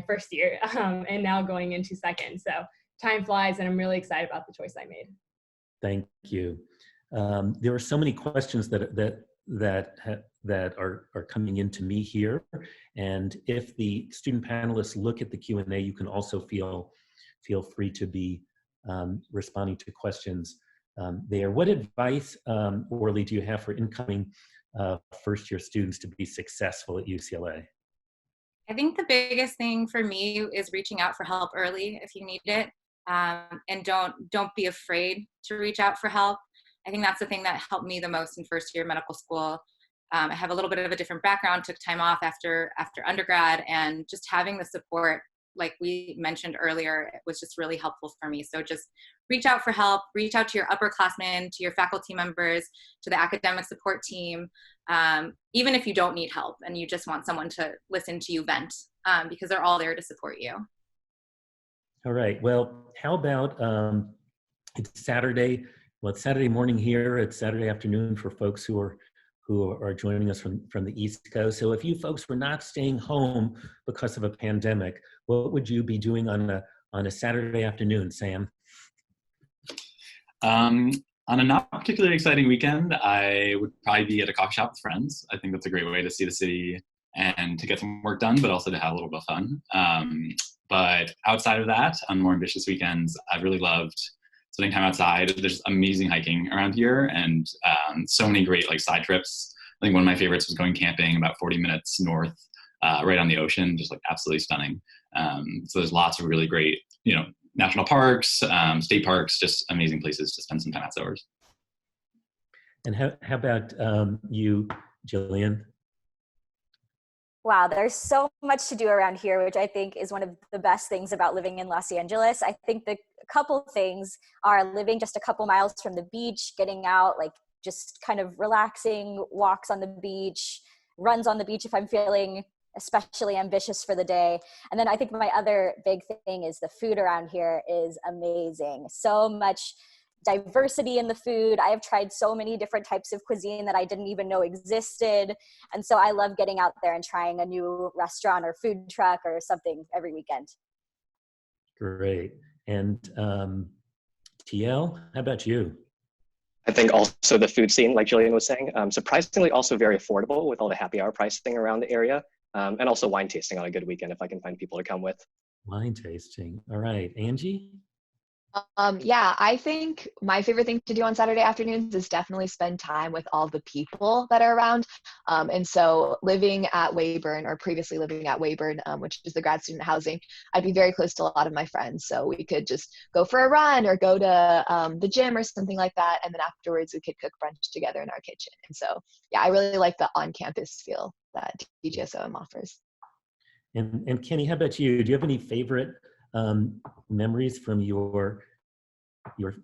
first year, and now going into second. So time flies, and I'm really excited about the choice I made. Thank you. There are so many questions that that are coming into me here. And if the student panelists look at the Q&A, you can also feel free to be responding to questions there. What advice, Orly, do you have for incoming first-year students to be successful at UCLA? I think the biggest thing for me is reaching out for help early if you need it, and don't be afraid to reach out for help. I think that's the thing that helped me the most in first year medical school. I have a little bit of a different background, took time off after undergrad, and just having the support, like we mentioned earlier, it was just really helpful for me. So just reach out for help, reach out to your upperclassmen, to your faculty members, to the academic support team, even if you don't need help and you just want someone to listen to you vent, because they're all there to support you. All right, well, how about it's Saturday. Well, it's Saturday morning here. It's Saturday afternoon for folks who are joining us from the East Coast. So if you folks were not staying home because of a pandemic, what would you be doing on a Saturday afternoon, Sam? On a not particularly exciting weekend, I would probably be at a coffee shop with friends. I think that's a great way to see the city and to get some work done, but also to have a little bit of fun. But outside of that, on more ambitious weekends, I've really loved spending time outside. There's amazing hiking around here, and so many great like side trips. I think one of my favorites was going camping about 40 minutes north, right on the ocean, just like absolutely stunning. So there's lots of really great, national parks, state parks, just amazing places to spend some time outdoors. And how about you, Jillian? Wow, there's so much to do around here, which I think is one of the best things about living in Los Angeles. I think the couple things are living just a couple miles from the beach, getting out, like just kind of relaxing, walks on the beach, runs on the beach if I'm feeling especially ambitious for the day. And then I think my other big thing is the food around here is amazing. So much diversity in the food. I have tried so many different types of cuisine that I didn't even know existed. And so I love getting out there and trying a new restaurant or food truck or something every weekend. Great. And TL, how about you? I think also the food scene, like Jillian was saying, surprisingly also very affordable with all the happy hour pricing around the area. And also wine tasting on a good weekend if I can find people to come with. Wine tasting. All right. Angie? Yeah, I think my favorite thing to do on Saturday afternoons is definitely spend time with all the people that are around. And so living at Weyburn, or previously living at Weyburn, which is the grad student housing, I'd be very close to a lot of my friends. So we could just go for a run or go to the gym or something like that. And then afterwards we could cook brunch together in our kitchen. And so, yeah, I really like the on-campus feel that DGSOM offers. And Kenny, how about you? Do you have any favorite memories from your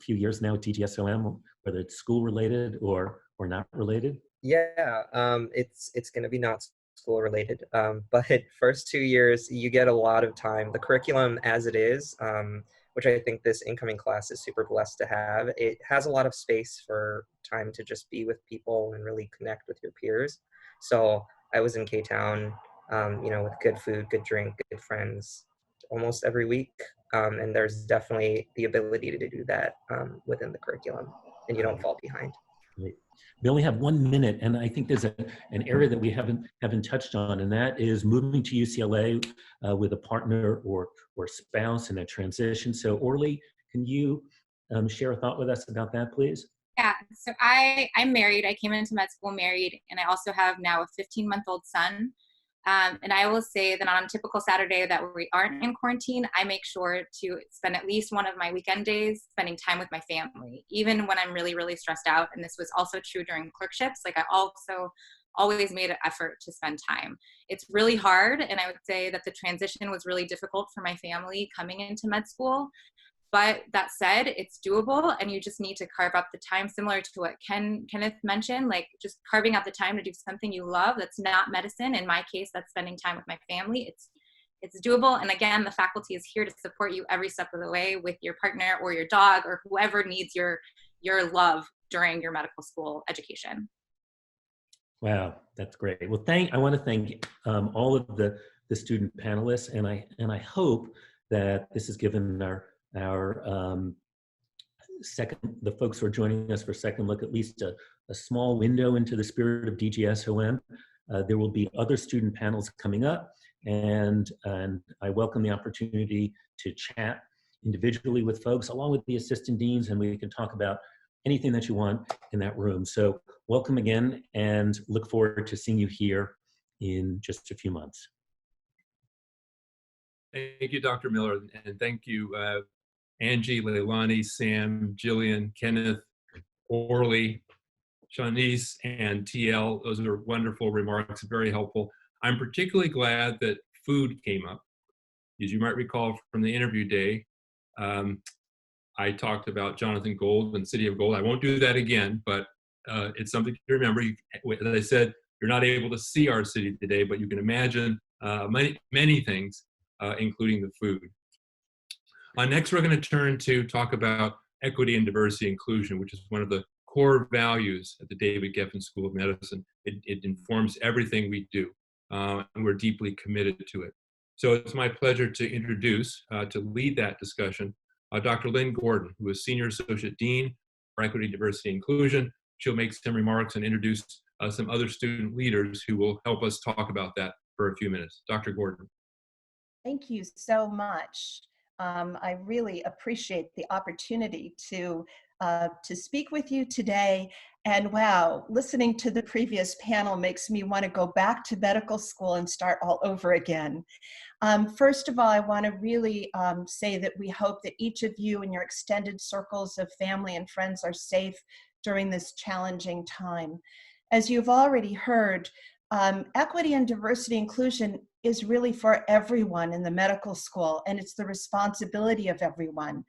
few years now at DGSOM, whether it's school related or not related? Yeah, it's going to be not school related, but first 2 years you get a lot of time. The curriculum as it is, which I think this incoming class is super blessed to have, it has a lot of space for time to just be with people and really connect with your peers. So I was in K-Town, with good food, good drink, good friends, almost every week, and there's definitely the ability to do that within the curriculum, and you don't fall behind. Right. We only have 1 minute, and I think there's an area that we haven't touched on, and that is moving to UCLA with a partner or spouse in a transition. So Orly, can you share a thought with us about that, please? Yeah, so I'm married. I came into med school married, and I also have now a 15-month-old son. And I will say that on a typical Saturday that we aren't in quarantine, I make sure to spend at least one of my weekend days spending time with my family, even when I'm really, really stressed out. And this was also true during clerkships. Like I also always made an effort to spend time. It's really hard. And I would say that the transition was really difficult for my family coming into med school. But that said, it's doable, and you just need to carve out the time, similar to what Kenneth mentioned, like just carving out the time to do something you love that's not medicine. In my case, that's spending time with my family. It's doable. And again, the faculty is here to support you every step of the way with your partner or your dog or whoever needs your love during your medical school education. Wow, that's great. Well, I want to thank all of the student panelists, and I hope that this has given the folks who are joining us for Second Look at least a small window into the spirit of DGSOM. There will be other student panels coming up, and I welcome the opportunity to chat individually with folks along with the assistant deans, and we can talk about anything that you want in that room. So welcome again, and look forward to seeing you here in just a few months. Thank you, Dr. Miller, and thank you, Angie, Leilani, Sam, Jillian, Kenneth, Orly, Shanice, and TL. Those are wonderful remarks, very helpful. I'm particularly glad that food came up. As you might recall from the interview day, I talked about Jonathan Gold and City of Gold. I won't do that again, but it's something to remember. As I said, you're not able to see our city today, but you can imagine many things, including the food. Next, we're going to turn to talk about equity and diversity inclusion, which is one of the core values at the David Geffen School of Medicine. It informs everything we do, and we're deeply committed to it. So it's my pleasure to introduce, to lead that discussion, Dr. Lynn Gordon, who is Senior Associate Dean for Equity, Diversity, Inclusion. She'll make some remarks and introduce some other student leaders who will help us talk about that for a few minutes. Dr. Gordon. Thank you so much. I really appreciate the opportunity to speak with you today. And wow, listening to the previous panel makes me want to go back to medical school and start all over again. First of all, I want to really say that we hope that each of you and your extended circles of family and friends are safe during this challenging time. As you've already heard, equity and diversity inclusion is really for everyone in the medical school, and it's the responsibility of everyone.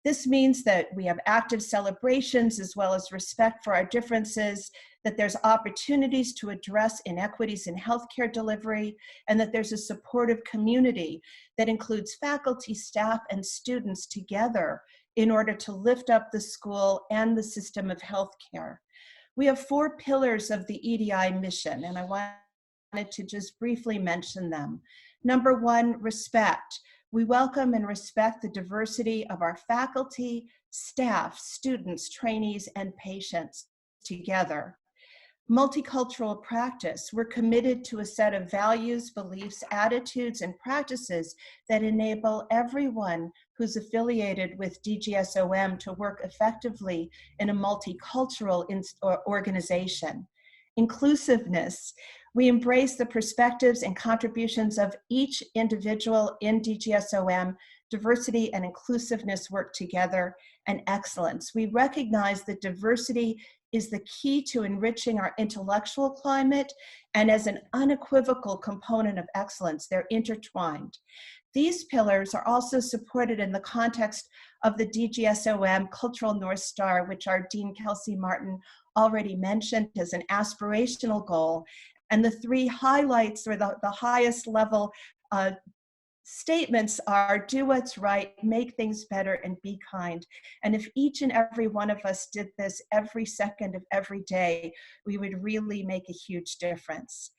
This means that we have active celebrations as well as respect for our differences, that there's opportunities to address inequities in healthcare delivery, and that there's a supportive community that includes faculty, staff, and students together in order to lift up the school and the system of healthcare. We have 4 pillars of the EDI mission, and I wanted to just briefly mention them. Number 1, respect. We welcome and respect the diversity of our faculty, staff, students, trainees, and patients together. Multicultural practice. We're committed to a set of values, beliefs, attitudes, and practices that enable everyone who's affiliated with DGSOM to work effectively in a multicultural organization. Inclusiveness. We embrace the perspectives and contributions of each individual in DGSOM. Diversity and inclusiveness work together, and excellence. We recognize that diversity is the key to enriching our intellectual climate, and as an unequivocal component of excellence, they're intertwined. These pillars are also supported in the context of the DGSOM Cultural North Star, which our Dean Kelsey Martin already mentioned as an aspirational goal. And the 3 highlights, or the highest level statements, are do what's right, make things better, and be kind. And if each and every one of us did this every second of every day, we would really make a huge difference.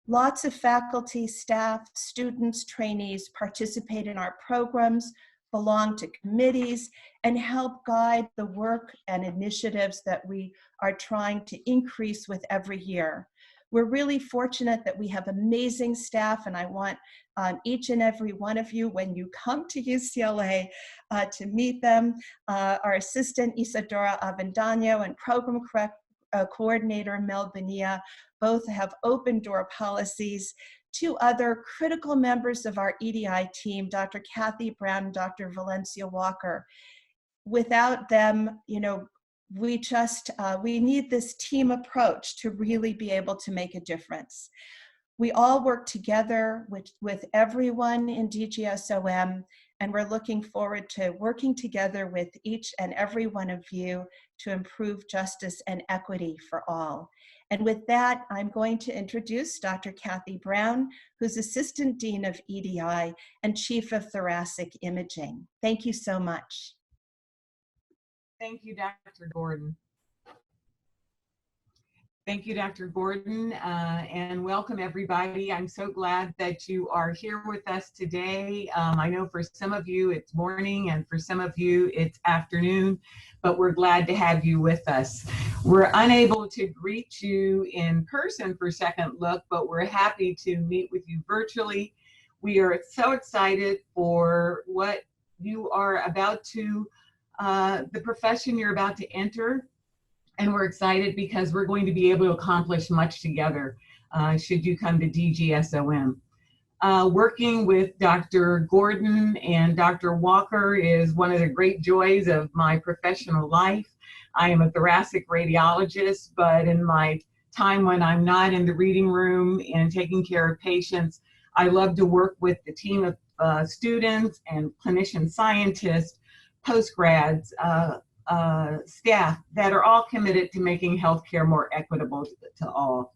Lots of faculty, staff, students, trainees participate in our programs, belong to committees, and help guide the work and initiatives that we are trying to increase with every year. We're really fortunate that we have amazing staff, and I want each and every one of you, when you come to UCLA, to meet them. Our assistant, Isadora Avendaño, and program coordinator, Mel Bonilla, both have open door policies. 2 other critical members of our EDI team, Dr. Kathy Brown and Dr. Valencia Walker. Without them, you know, we need this team approach to really be able to make a difference. We all work together with everyone in DGSOM, and we're looking forward to working together with each and every one of you to improve justice and equity for all. And with that, I'm going to introduce Dr. Kathy Brown, who's Assistant Dean of EDI and Chief of Thoracic Imaging. Thank you so much. Thank you, Dr. Gordon. Thank you, Dr. Gordon, and welcome everybody. I'm so glad that you are here with us today. I know for some of you it's morning and for some of you it's afternoon, but we're glad to have you with us. We're unable to greet you in person for Second Look, but we're happy to meet with you virtually. We are so excited for what you are about to, the profession you're about to enter. And we're excited because we're going to be able to accomplish much together should you come to DGSOM. Working with Dr. Gordon and Dr. Walker is one of the great joys of my professional life. I am a thoracic radiologist, but in my time when I'm not in the reading room and taking care of patients, I love to work with the team of students and clinician scientists, postgrads, staff that are all committed to making healthcare more equitable to all.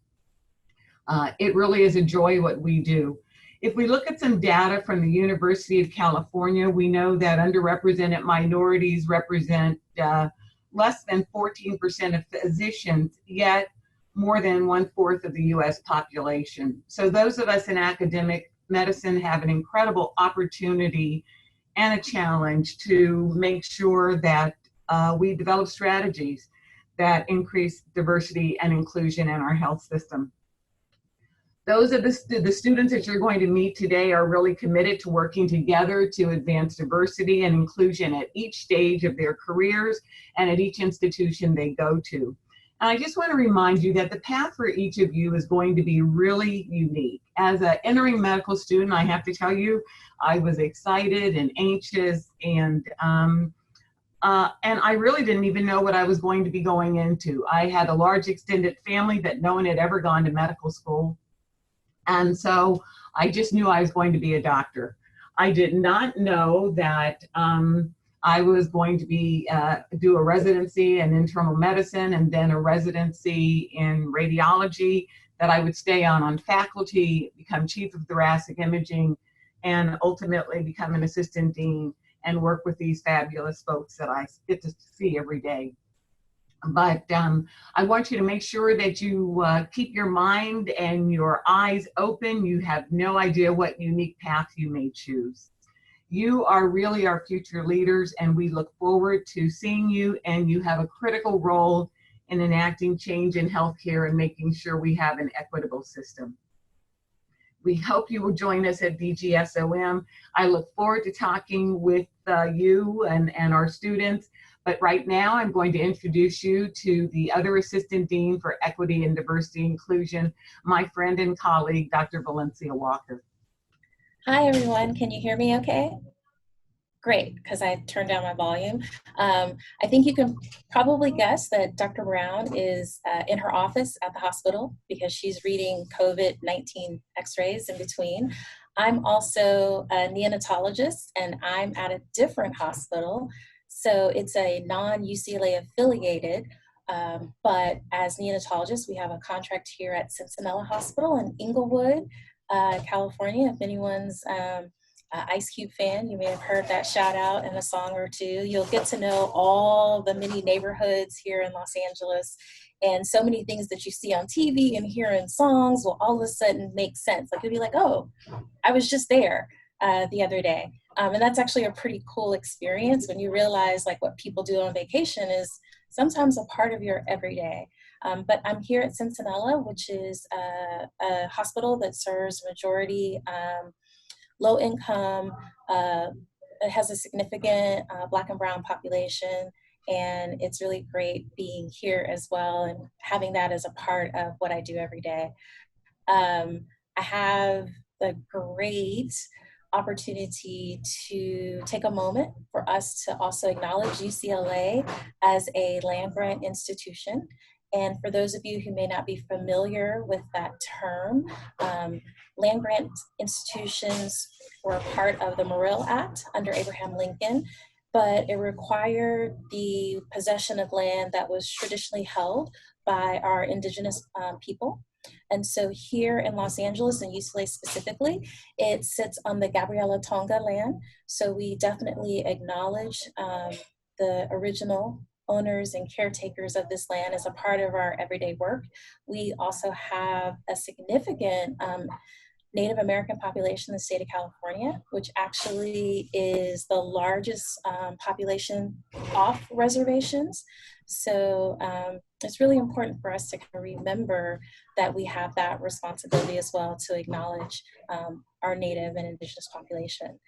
It really is a joy what we do. If we look at some data from the University of California, we know that underrepresented minorities represent less than 14% of physicians, yet more than 1/4 of the US population. So those of us in academic medicine have an incredible opportunity and a challenge to make sure that we develop strategies that increase diversity and inclusion in our health system. Those are the students that you're going to meet today are really committed to working together to advance diversity and inclusion at each stage of their careers and at each institution they go to. And I just want to remind you that the path for each of you is going to be really unique. As an entering medical student, I have to tell you, I was excited and anxious and I really didn't even know what I was going to be going into. I had a large extended family that no one had ever gone to medical school. And so I just knew I was going to be a doctor. I did not know that I was going to be do a residency in internal medicine and then a residency in radiology, that I would stay on faculty, become chief of thoracic imaging, and ultimately become an assistant dean and work with these fabulous folks that I get to see every day. But I want you to make sure that you keep your mind and your eyes open. You have no idea what unique path you may choose. You are really our future leaders, and we look forward to seeing you, and you have a critical role in enacting change in healthcare and making sure we have an equitable system. We hope you will join us at DGSOM. I look forward to talking with you and our students. But right now, I'm going to introduce you to the other Assistant Dean for Equity and Diversity Inclusion, my friend and colleague, Dr. Valencia Walker. Hi, everyone. Can you hear me okay? Great, because I turned down my volume. I think you can probably guess that Dr. Brown is in her office at the hospital because she's reading COVID-19 x-rays in between. I'm also a neonatologist, and I'm at a different hospital. So it's a non-UCLA affiliated, but as neonatologists, we have a contract here at Cincinnati Hospital in Inglewood, California. If anyone's Ice Cube fan, you may have heard that shout out in a song or two. You'll get to know all the many neighborhoods here in Los Angeles, and so many things that you see on TV and hear in songs will all of a sudden make sense. Like you'll be like, oh, I was just there the other day. And that's actually a pretty cool experience when you realize like what people do on vacation is sometimes a part of your everyday. But I'm here at Cincinnati, which is a hospital that serves majority low income. It has a significant Black and Brown population, and it's really great being here as well and having that as a part of what I do every day. I have the great opportunity to take a moment for us to also acknowledge UCLA as a land-grant institution. And for those of you who may not be familiar with that term, land-grant institutions were part of the Morrill Act under Abraham Lincoln, but it required the possession of land that was traditionally held by our indigenous people. And so here in Los Angeles and UCLA specifically, it sits on the Gabriela Tonga land. So we definitely acknowledge the original owners and caretakers of this land as a part of our everyday work. We also have a significant Native American population in the state of California, which actually is the largest population off reservations. So it's really important for us to kind of remember that we have that responsibility as well to acknowledge our Native and Indigenous population.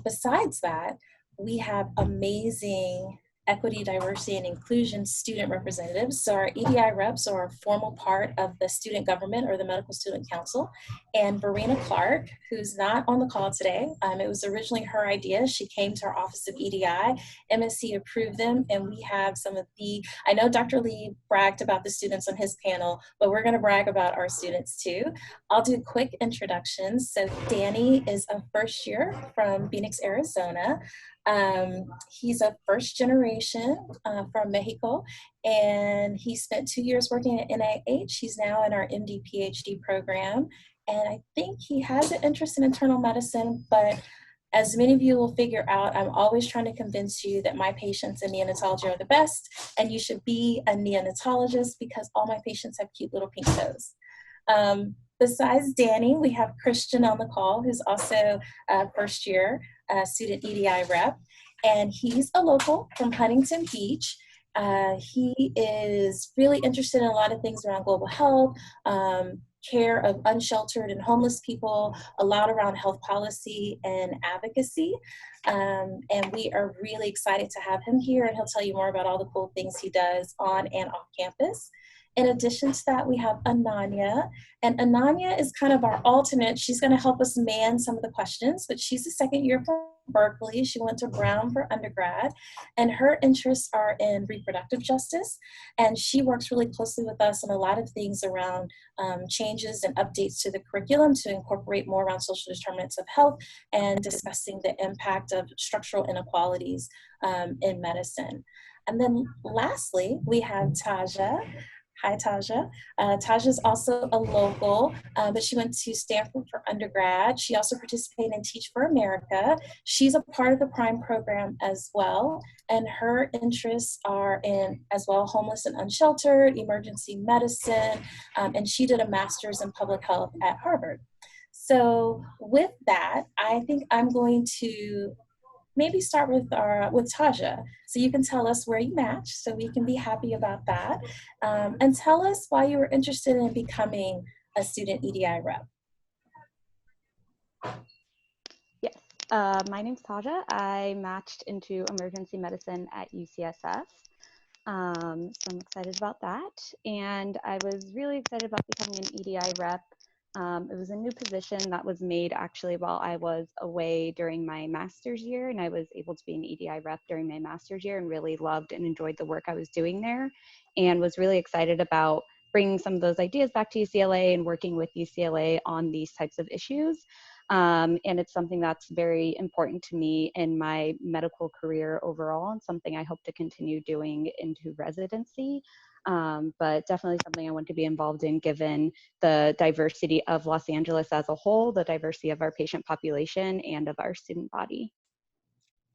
Besides that, we have amazing equity, diversity, and inclusion student representatives. So our EDI reps are a formal part of the student government or the Medical Student Council. And Verena Clark, who's not on the call today, it was originally her idea. She came to our Office of EDI, MSC approved them, and we have some of I know Dr. Lee bragged about the students on his panel, but we're gonna brag about our students too. I'll do quick introductions. So Danny is a first year from Phoenix, Arizona. He's a first generation from Mexico, and he spent 2 years working at NIH. He's now in our MD PhD program, and I think he has an interest in internal medicine, but as many of you will figure out, I'm always trying to convince you that my patients in neonatology are the best, and you should be a neonatologist because all my patients have cute little pink toes. Besides Danny, we have Christian on the call, who's also a first year student EDI rep, and he's a local from Huntington Beach. He is really interested in a lot of things around global health, care of unsheltered and homeless people, a lot around health policy and advocacy. And we are really excited to have him here, and he'll tell you more about all the cool things he does on and off campus. In addition to that, we have Ananya, and Ananya is kind of our alternate. She's going to help us man some of the questions, but she's a second year from Berkeley. She went to Brown for undergrad, and her interests are in reproductive justice, and she works really closely with us on a lot of things around changes and updates to the curriculum to incorporate more around social determinants of health and discussing the impact of structural inequalities in medicine. And then lastly, we have Taja. Hi, Taja. Taja's also a local, but she went to Stanford for undergrad. She also participated in Teach for America. She's a part of the PRIME program as well, and her interests are in, as well, homeless and unsheltered, emergency medicine, and she did a master's in public health at Harvard. So with that, I think I'm going to maybe start with Taja, so you can tell us where you match, so we can be happy about that, and tell us why you were interested in becoming a student EDI rep. Yes, my name's Taja. I matched into emergency medicine at UCSF, so I'm excited about that, and I was really excited about becoming an EDI rep. It was a new position that was made actually while I was away during my master's year, and I was able to be an EDI rep during my master's year and really loved and enjoyed the work I was doing there, and was really excited about bringing some of those ideas back to UCLA and working with UCLA on these types of issues. And it's something that's very important to me in my medical career overall, and something I hope to continue doing into residency. But definitely something I want to be involved in given the diversity of Los Angeles as a whole, the diversity of our patient population, and of our student body.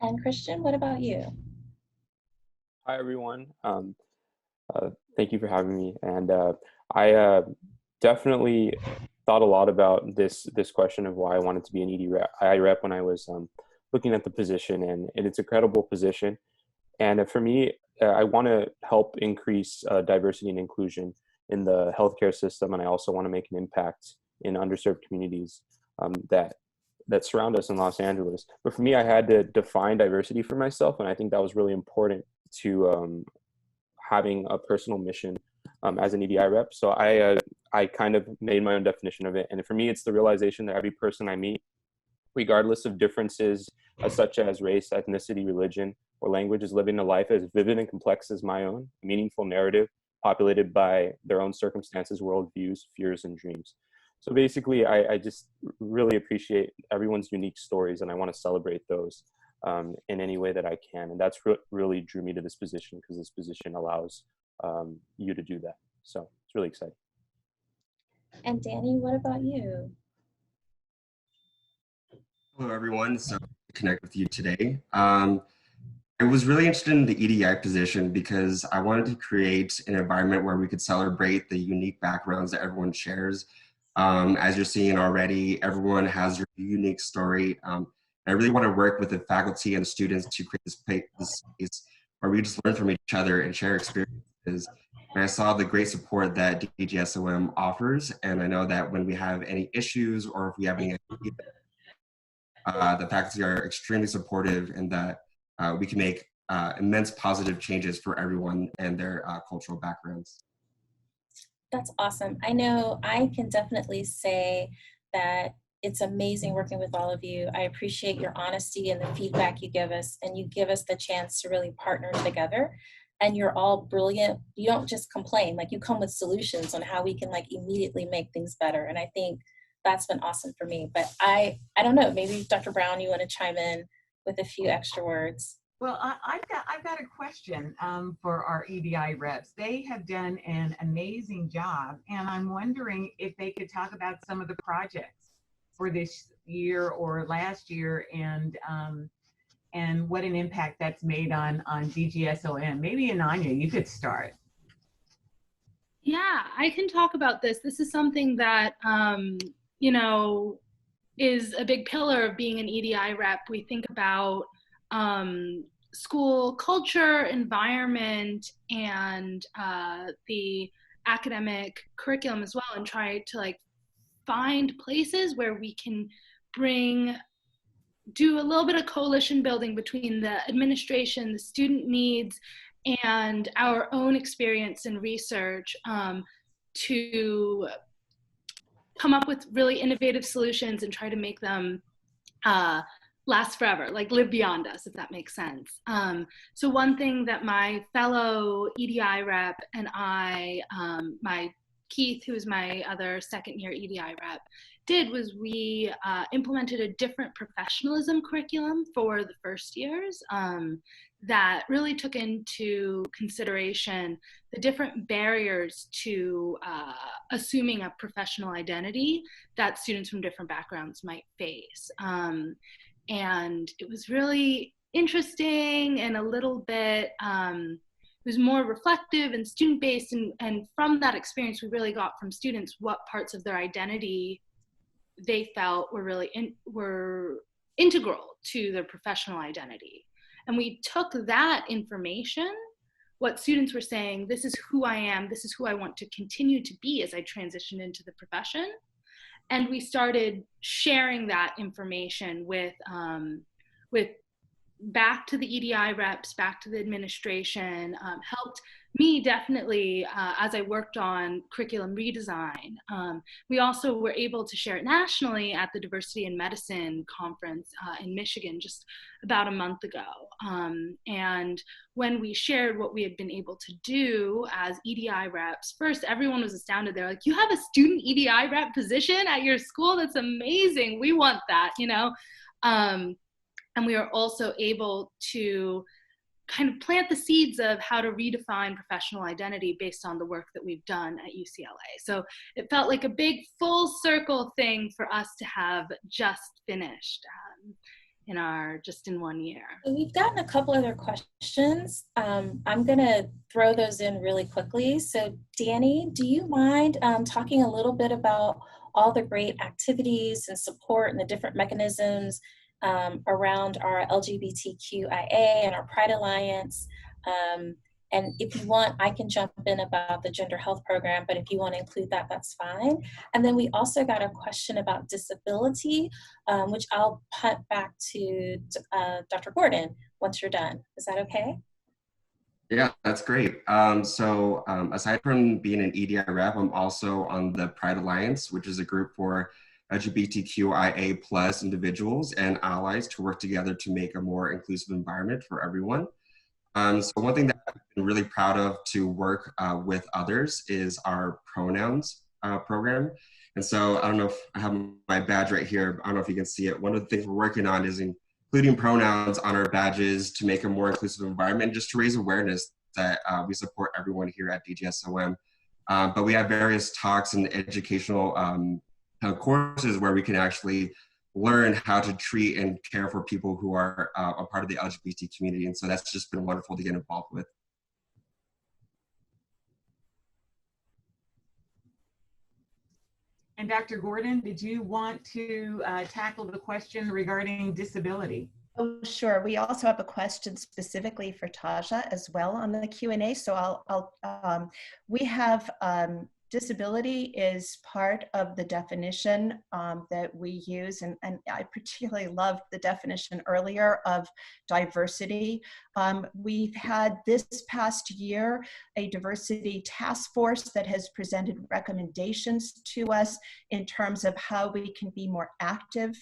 And Christian, what about you? Hi, everyone. Thank you for having me. And I definitely thought a lot about this question of why I wanted to be an EDI rep when I was looking at the position, and it's a credible position. And for me, I want to help increase diversity and inclusion in the healthcare system, and I also want to make an impact in underserved communities that surround us in Los Angeles. But for me, I had to define diversity for myself, and I think that was really important to having a personal mission as an EDI rep. So I kind of made my own definition of it, and for me, it's the realization that every person I meet, regardless of differences such as race, ethnicity, religion, or language, is living a life as vivid and complex as my own, a meaningful narrative populated by their own circumstances, worldviews, fears, and dreams. So basically, I just really appreciate everyone's unique stories, and I want to celebrate those in any way that I can. And that's what really drew me to this position, because this position allows you to do that. So it's really exciting. And Danny, what about you? Hello, everyone. So to connect with you today. I was really interested in the EDI position because I wanted to create an environment where we could celebrate the unique backgrounds that everyone shares. As you're seeing already, everyone has your unique story. I really want to work with the faculty and students to create this space where we just learn from each other and share experiences. And I saw the great support that DGSOM offers, and I know that when we have any issues or if we have any ideas, the faculty are extremely supportive and that we can make immense positive changes for everyone and their cultural backgrounds. That's awesome. I know I can definitely say that it's amazing working with all of you. I appreciate your honesty and the feedback you give us, and you give us the chance to really partner together. And you're all brilliant. You don't just complain, like you come with solutions on how we can like immediately make things better. And I think that's been awesome for me. But I don't know, maybe Dr. Brown, you want to chime in with a few extra words? Well, I've got a question for our EDI reps. They have done an amazing job, and I'm wondering if they could talk about some of the projects for this year or last year, and what an impact that's made on DGSOM. Maybe Ananya, you could start. Yeah, I can talk about this. This is something that you know, is a big pillar of being an EDI rep. We think about school culture, environment, and the academic curriculum as well, and try to like find places where we can do a little bit of coalition building between the administration, the student needs, and our own experience and research to come up with really innovative solutions and try to make them last forever, like live beyond us, if that makes sense. So one thing that my fellow EDI rep and I, my Keith, who is my other second-year EDI rep, did was we implemented a different professionalism curriculum for the first years that really took into consideration the different barriers to assuming a professional identity that students from different backgrounds might face. And it was really interesting and a little bit, it was more reflective and student-based, and from that experience we really got from students what parts of their identity they felt were really were integral to their professional identity. And we took that information, what students were saying, this is who I am, this is who I want to continue to be as I transition into the profession, and we started sharing that information with back to the EDI reps, back to the administration, helped me definitely as I worked on curriculum redesign. We also were able to share it nationally at the Diversity in Medicine conference in Michigan just about a month ago. And when we shared what we had been able to do as EDI reps, first everyone was astounded. They're like, you have a student EDI rep position at your school? That's amazing. We want that, you know? And we are also able to kind of plant the seeds of how to redefine professional identity based on the work that we've done at UCLA. So it felt like a big full circle thing for us to have just finished just in 1 year. We've gotten a couple other questions. I'm gonna throw those in really quickly. So Danny, do you mind talking a little bit about all the great activities and support and the different mechanisms around our LGBTQIA and our Pride Alliance? And if you want, I can jump in about the gender health program, but if you want to include that, that's fine. And then we also got a question about disability, which I'll punt back to Dr. Gordon once you're done. Is that okay? Yeah, that's great. So aside from being an EDI rep, I'm also on the Pride Alliance, which is a group for LGBTQIA plus individuals and allies to work together to make a more inclusive environment for everyone. So one thing that I've been really proud of to work with others is our pronouns program. And so I don't know if I have my badge right here. I don't know if you can see it. One of the things we're working on is including pronouns on our badges to make a more inclusive environment, just to raise awareness that we support everyone here at DGSOM. But we have various talks and educational courses where we can actually learn how to treat and care for people who are a part of the LGBT community. And so that's just been wonderful to get involved with. And Dr. Gordon, did you want to tackle the question regarding disability? Oh, sure. We also have a question specifically for Taja as well on the Q&A. So we have disability is part of the definition that we use, and I particularly loved the definition earlier of diversity. We've had this past year a diversity task force that has presented recommendations to us in terms of how we can be more active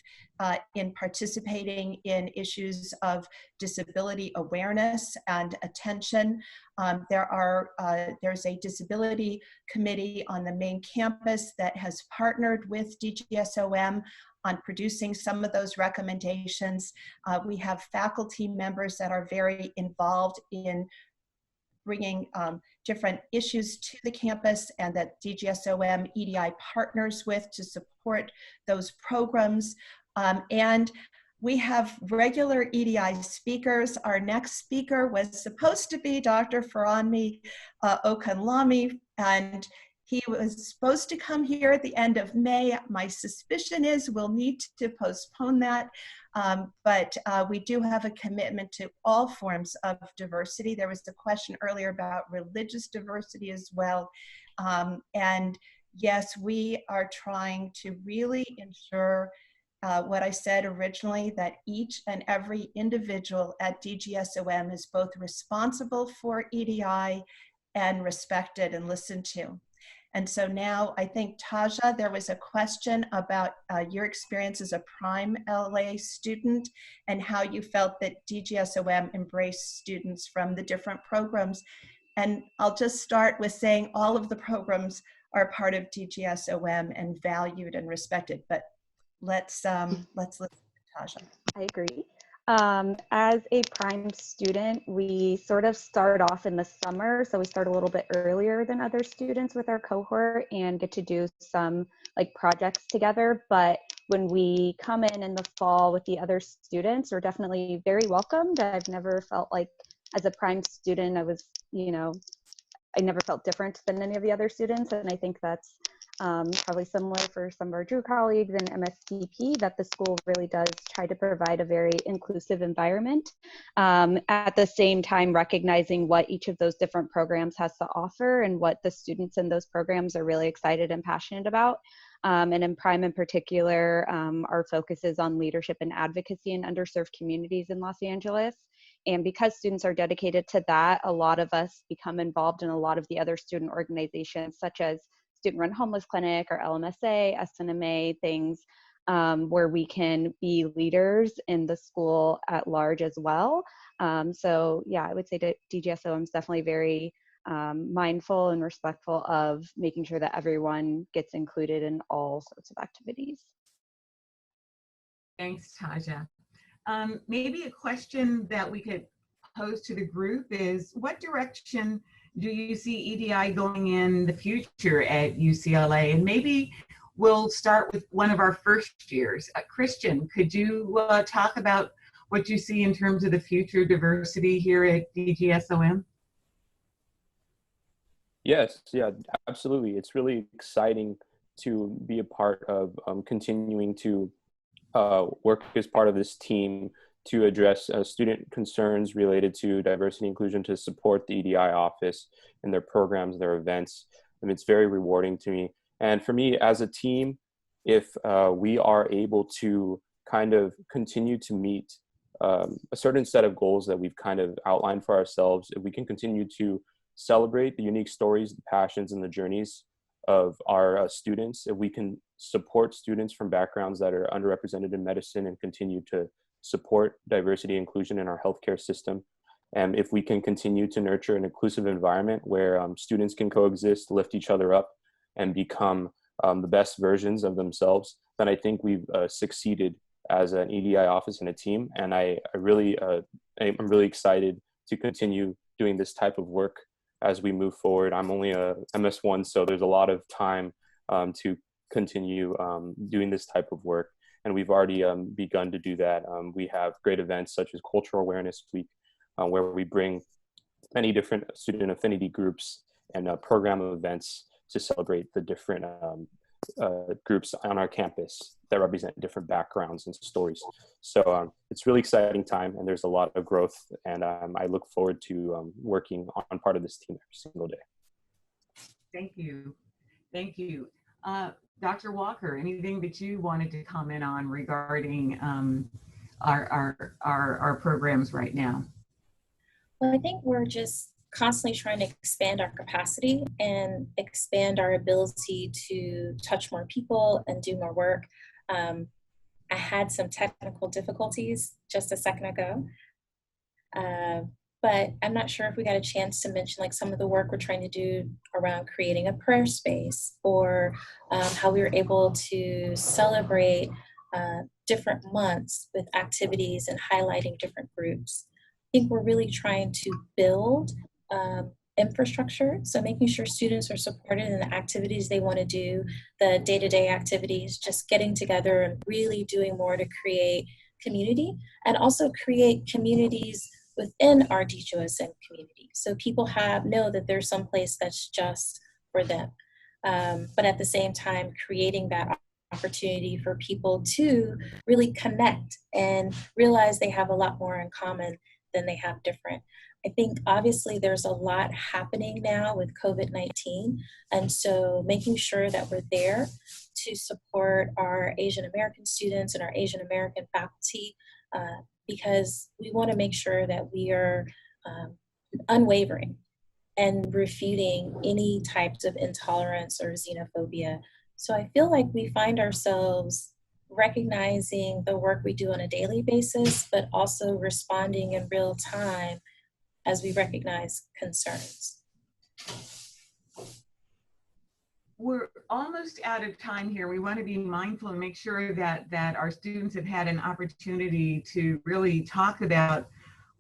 in participating in issues of disability awareness and attention. There's a disability committee on the main campus that has partnered with DGSOM on producing some of those recommendations. We have faculty members that are very involved in bringing different issues to the campus and that DGSOM EDI partners with to support those programs. And we have regular EDI speakers. Our next speaker was supposed to be Dr. Faranmi Okanlami, and he was supposed to come here at the end of May. My suspicion is we'll need to postpone that, but we do have a commitment to all forms of diversity. There was a question earlier about religious diversity as well. And yes, we are trying to really ensure what I said originally, that each and every individual at DGSOM is both responsible for EDI and respected and listened to. And so now I think, Taja, there was a question about your experience as a Prime LA student and how you felt that DGSOM embraced students from the different programs. And I'll just start with saying all of the programs are part of DGSOM and valued and respected, but let's listen to Taja. I agree. As a Prime student, we sort of start off in the summer, so we start a little bit earlier than other students with our cohort and get to do some like projects together. But when we come in the fall with the other students, we're definitely very welcomed. I've never felt like as a Prime student, I was, I never felt different than any of the other students, and I think that's probably similar for some of our Drew colleagues in MSTP, that the school really does try to provide a very inclusive environment. At the same time, recognizing what each of those different programs has to offer and what the students in those programs are really excited and passionate about. And in Prime in particular, our focus is on leadership and advocacy in underserved communities in Los Angeles. And because students are dedicated to that, a lot of us become involved in a lot of the other student organizations, such as Student Run Homeless Clinic or LMSA, SNMA, things where we can be leaders in the school at large as well. So yeah, I would say that DGSOM is definitely very mindful and respectful of making sure that everyone gets included in all sorts of activities. Thanks, Taja. Maybe a question that we could pose to the group is, what direction do you see EDI going in the future at UCLA? And maybe we'll start with one of our first years. Christian, could you talk about what you see in terms of the future diversity here at DGSOM? Yes, yeah, absolutely. It's really exciting to be a part of continuing to work as part of this team to address student concerns related to diversity and inclusion, to support the EDI office and their programs, their events. And it's very rewarding to me. And for me as a team, if we are able to kind of continue to meet a certain set of goals that we've kind of outlined for ourselves, if we can continue to celebrate the unique stories, the passions, and the journeys of our students, if we can support students from backgrounds that are underrepresented in medicine and continue to support diversity and inclusion in our healthcare system, and if we can continue to nurture an inclusive environment where students can coexist, lift each other up, and become the best versions of themselves, then I think we've succeeded as an EDI office and a team. And I'm really excited to continue doing this type of work as we move forward. I'm only a MS1, so there's a lot of time to continue doing this type of work. and we've already begun to do that. We have great events such as Cultural Awareness Week, where we bring many different student affinity groups and program events to celebrate the different groups on our campus that represent different backgrounds and stories. So it's really exciting time, and there's a lot of growth, and I look forward to working on part of this team every single day. Thank you. Thank you. Dr. Walker, anything that you wanted to comment on regarding our programs right now? Well, I think we're just constantly trying to expand our capacity and expand our ability to touch more people and do more work. I had some technical difficulties just a second ago, but I'm not sure if we got a chance to mention like some of the work we're trying to do around creating a prayer space, or how we were able to celebrate different months with activities and highlighting different groups. I think we're really trying to build infrastructure, so making sure students are supported in the activities they want to do, the day-to-day activities, just getting together and really doing more to create community, and also create communities within our DGOSM community, so people know that there's some place that's just for them. But at the same time, creating that opportunity for people to really connect and realize they have a lot more in common than they have different. I think obviously there's a lot happening now with COVID-19, and so making sure that we're there to support our Asian American students and our Asian American faculty, because we want to make sure that we are unwavering and refuting any types of intolerance or xenophobia. So I feel like we find ourselves recognizing the work we do on a daily basis, but also responding in real time as we recognize concerns. We're almost out of time here. We want to be mindful and make sure that our students have had an opportunity to really talk about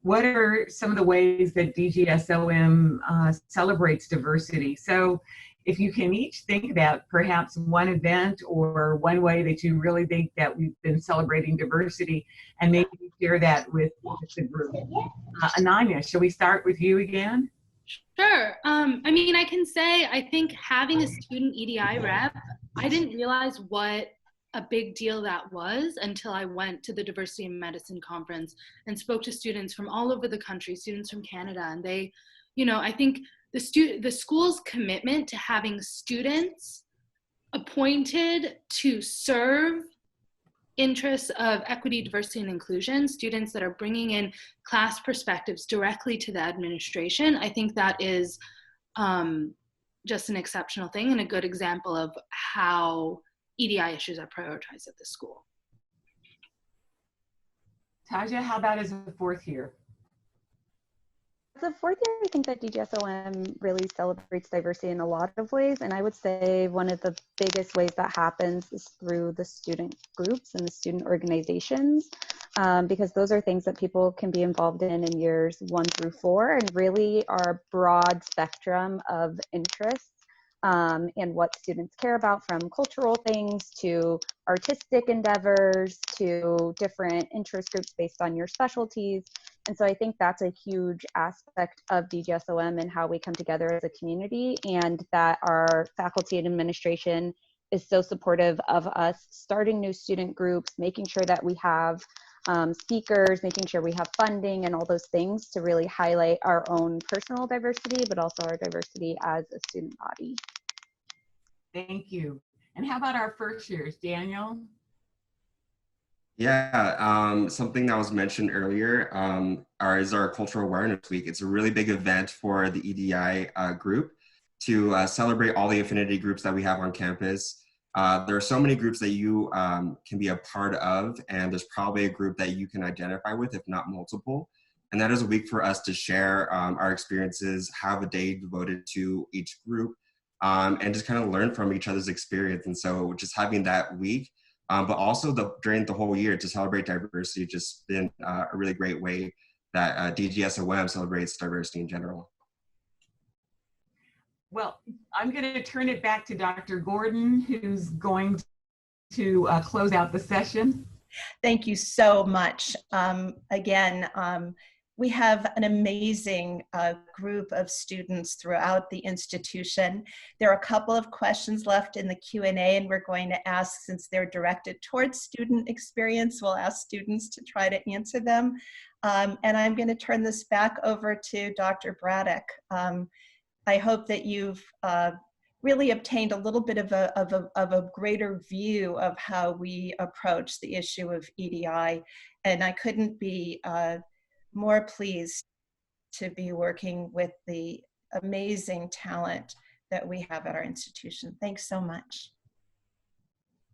what are some of the ways that DGSOM celebrates diversity. So if you can each think about perhaps one event or one way that you really think that we've been celebrating diversity, and maybe share that with the group. Ananya, shall we start with you again? Sure. I mean, I can say, I think having a student EDI rep, I didn't realize what a big deal that was until I went to the Diversity in Medicine conference and spoke to students from all over the country, students from Canada, and they, you know, I think the school's commitment to having students appointed to serve interests of equity, diversity, and inclusion, students that are bringing in class perspectives directly to the administration, I think that is just an exceptional thing and a good example of how EDI issues are prioritized at the school. Taja, how about as a fourth year? As a fourth year, I think that DGSOM really celebrates diversity in a lot of ways, and I would say one of the biggest ways that happens is through the student groups and the student organizations, because those are things that people can be involved in years 1 through 4, and really are broad spectrum of interests and what students care about, from cultural things to artistic endeavors to different interest groups based on your specialties. And so I think that's a huge aspect of DGSOM and how we come together as a community, and that our faculty and administration is so supportive of us starting new student groups, making sure that we have speakers, making sure we have funding and all those things to really highlight our own personal diversity, but also our diversity as a student body. Thank you. And how about our first years, Daniel? Yeah, something that was mentioned earlier is our Cultural Awareness Week. It's a really big event for the EDI group to celebrate all the affinity groups that we have on campus. There are so many groups that you can be a part of, and there's probably a group that you can identify with, if not multiple. And that is a week for us to share our experiences, have a day devoted to each group, and just kind of learn from each other's experience. And so just having that week, but also during the whole year to celebrate diversity, just been a really great way that DGSOM celebrates diversity in general. Well, I'm going to turn it back to Dr. Gordon, who's going to close out the session. Thank you so much. Again, we have an amazing group of students throughout the institution. There are a couple of questions left in the Q&A, and we're going to ask, since they're directed towards student experience, we'll ask students to try to answer them. And I'm going to turn this back over to Dr. Braddock. I hope that you've really obtained a little bit of a greater view of how we approach the issue of EDI. And I couldn't be more pleased to be working with the amazing talent that we have at our institution. Thanks so much.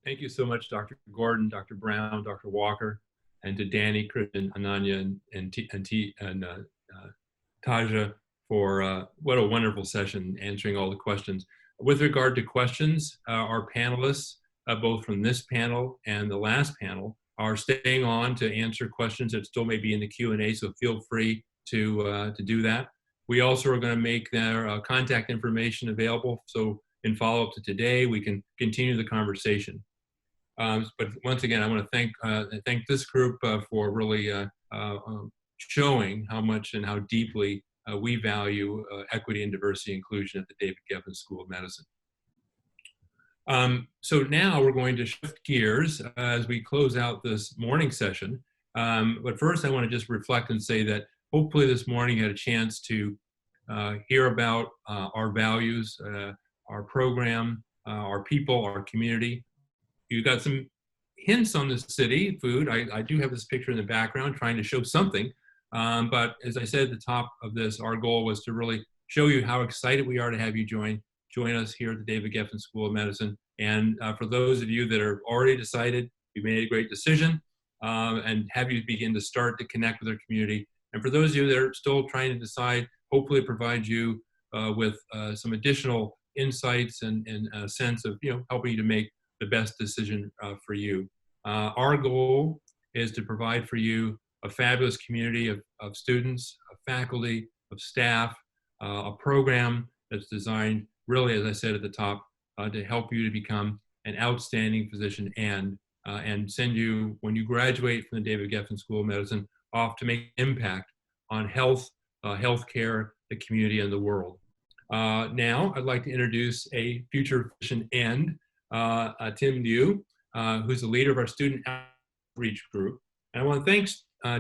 Thank you so much, Dr. Gordon, Dr. Brown, Dr. Walker, and to Danny, Kristen, Ananya, and Taja for what a wonderful session answering all the questions. With regard to questions, our panelists, both from this panel and the last panel, are staying on to answer questions that still may be in the Q&A, so feel free to do that. We also are going to make their contact information available, so in follow-up to today, we can continue the conversation. But once again, I want to thank this group for really showing how much and how deeply we value equity and diversity inclusion at the David Geffen School of Medicine. So now we're going to shift gears as we close out this morning session. But first I want to just reflect and say that hopefully this morning you had a chance to hear about our values, our program, our people, our community. You got some hints on the city food. I do have this picture in the background trying to show something. But as I said at the top of this, our goal was to really show you how excited we are to have you join us here at the David Geffen School of Medicine. And for those of you that are already decided, we made a great decision, and have you begin to start to connect with our community. And for those of you that are still trying to decide, hopefully provide you with some additional insights and a sense of helping you to make the best decision for you. Our goal is to provide for you a fabulous community of students, of faculty, of staff, a program that's designed really, as I said at the top, to help you to become an outstanding physician and send you, when you graduate from the David Geffen School of Medicine, off to make an impact on health, healthcare, the community, and the world. Now, I'd like to introduce a future physician and Tim Liu, who's the leader of our student outreach group. And I want to thank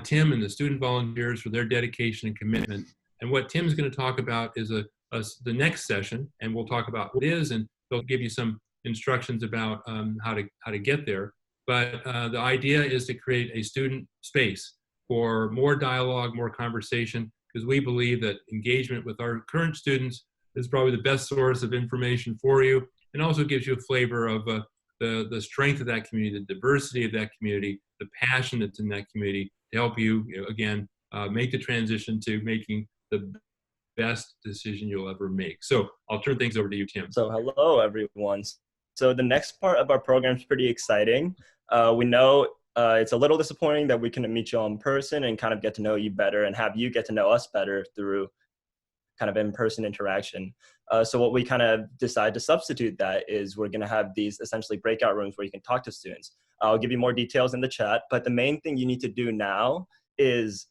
Tim and the student volunteers for their dedication and commitment. And what Tim's going to talk about is the next session, and we'll talk about what it is, and they'll give you some instructions about how to get there. But the idea is to create a student space for more dialogue, more conversation, because we believe that engagement with our current students is probably the best source of information for you, and also gives you a flavor of the strength of that community, the diversity of that community, the passion that's in that community to help you, again, make the transition to making the best decision you'll ever make. So I'll turn things over to you, Tim. So hello, everyone. So the next part of our program is pretty exciting. We know it's a little disappointing that we couldn't meet you in person and kind of get to know you better and have you get to know us better through kind of in-person interaction. So what we kind of decide to substitute that is we're going to have these essentially breakout rooms where you can talk to students. I'll give you more details in the chat, but the main thing you need to do now is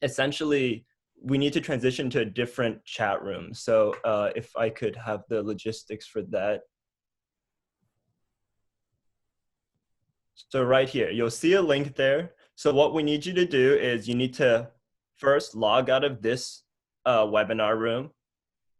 essentially we need to transition to a different chat room. So if I could have the logistics for that. So right here, you'll see a link there. So what we need you to do is you need to first log out of this webinar room.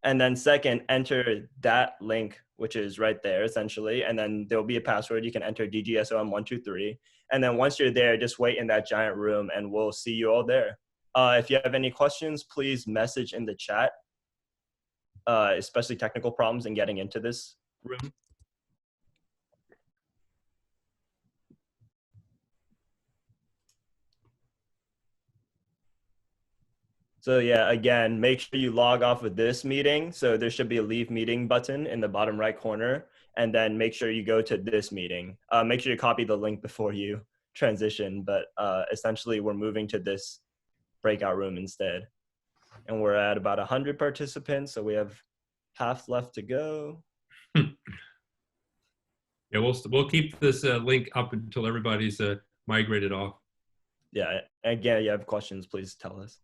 And then second, enter that link, which is right there essentially. And then there'll be a password. You can enter DGSOM123. And then once you're there, just wait in that giant room and we'll see you all there. If you have any questions, please message in the chat, especially technical problems in getting into this room. So yeah, again, make sure you log off with this meeting. So there should be a leave meeting button in the bottom right corner, and then make sure you go to this meeting. Make sure you copy the link before you transition, but essentially we're moving to this breakout room instead. And we're at about 100 participants, so we have half left to go. Yeah, we'll keep this link up until everybody's migrated off. Yeah, again, you have questions, please tell us.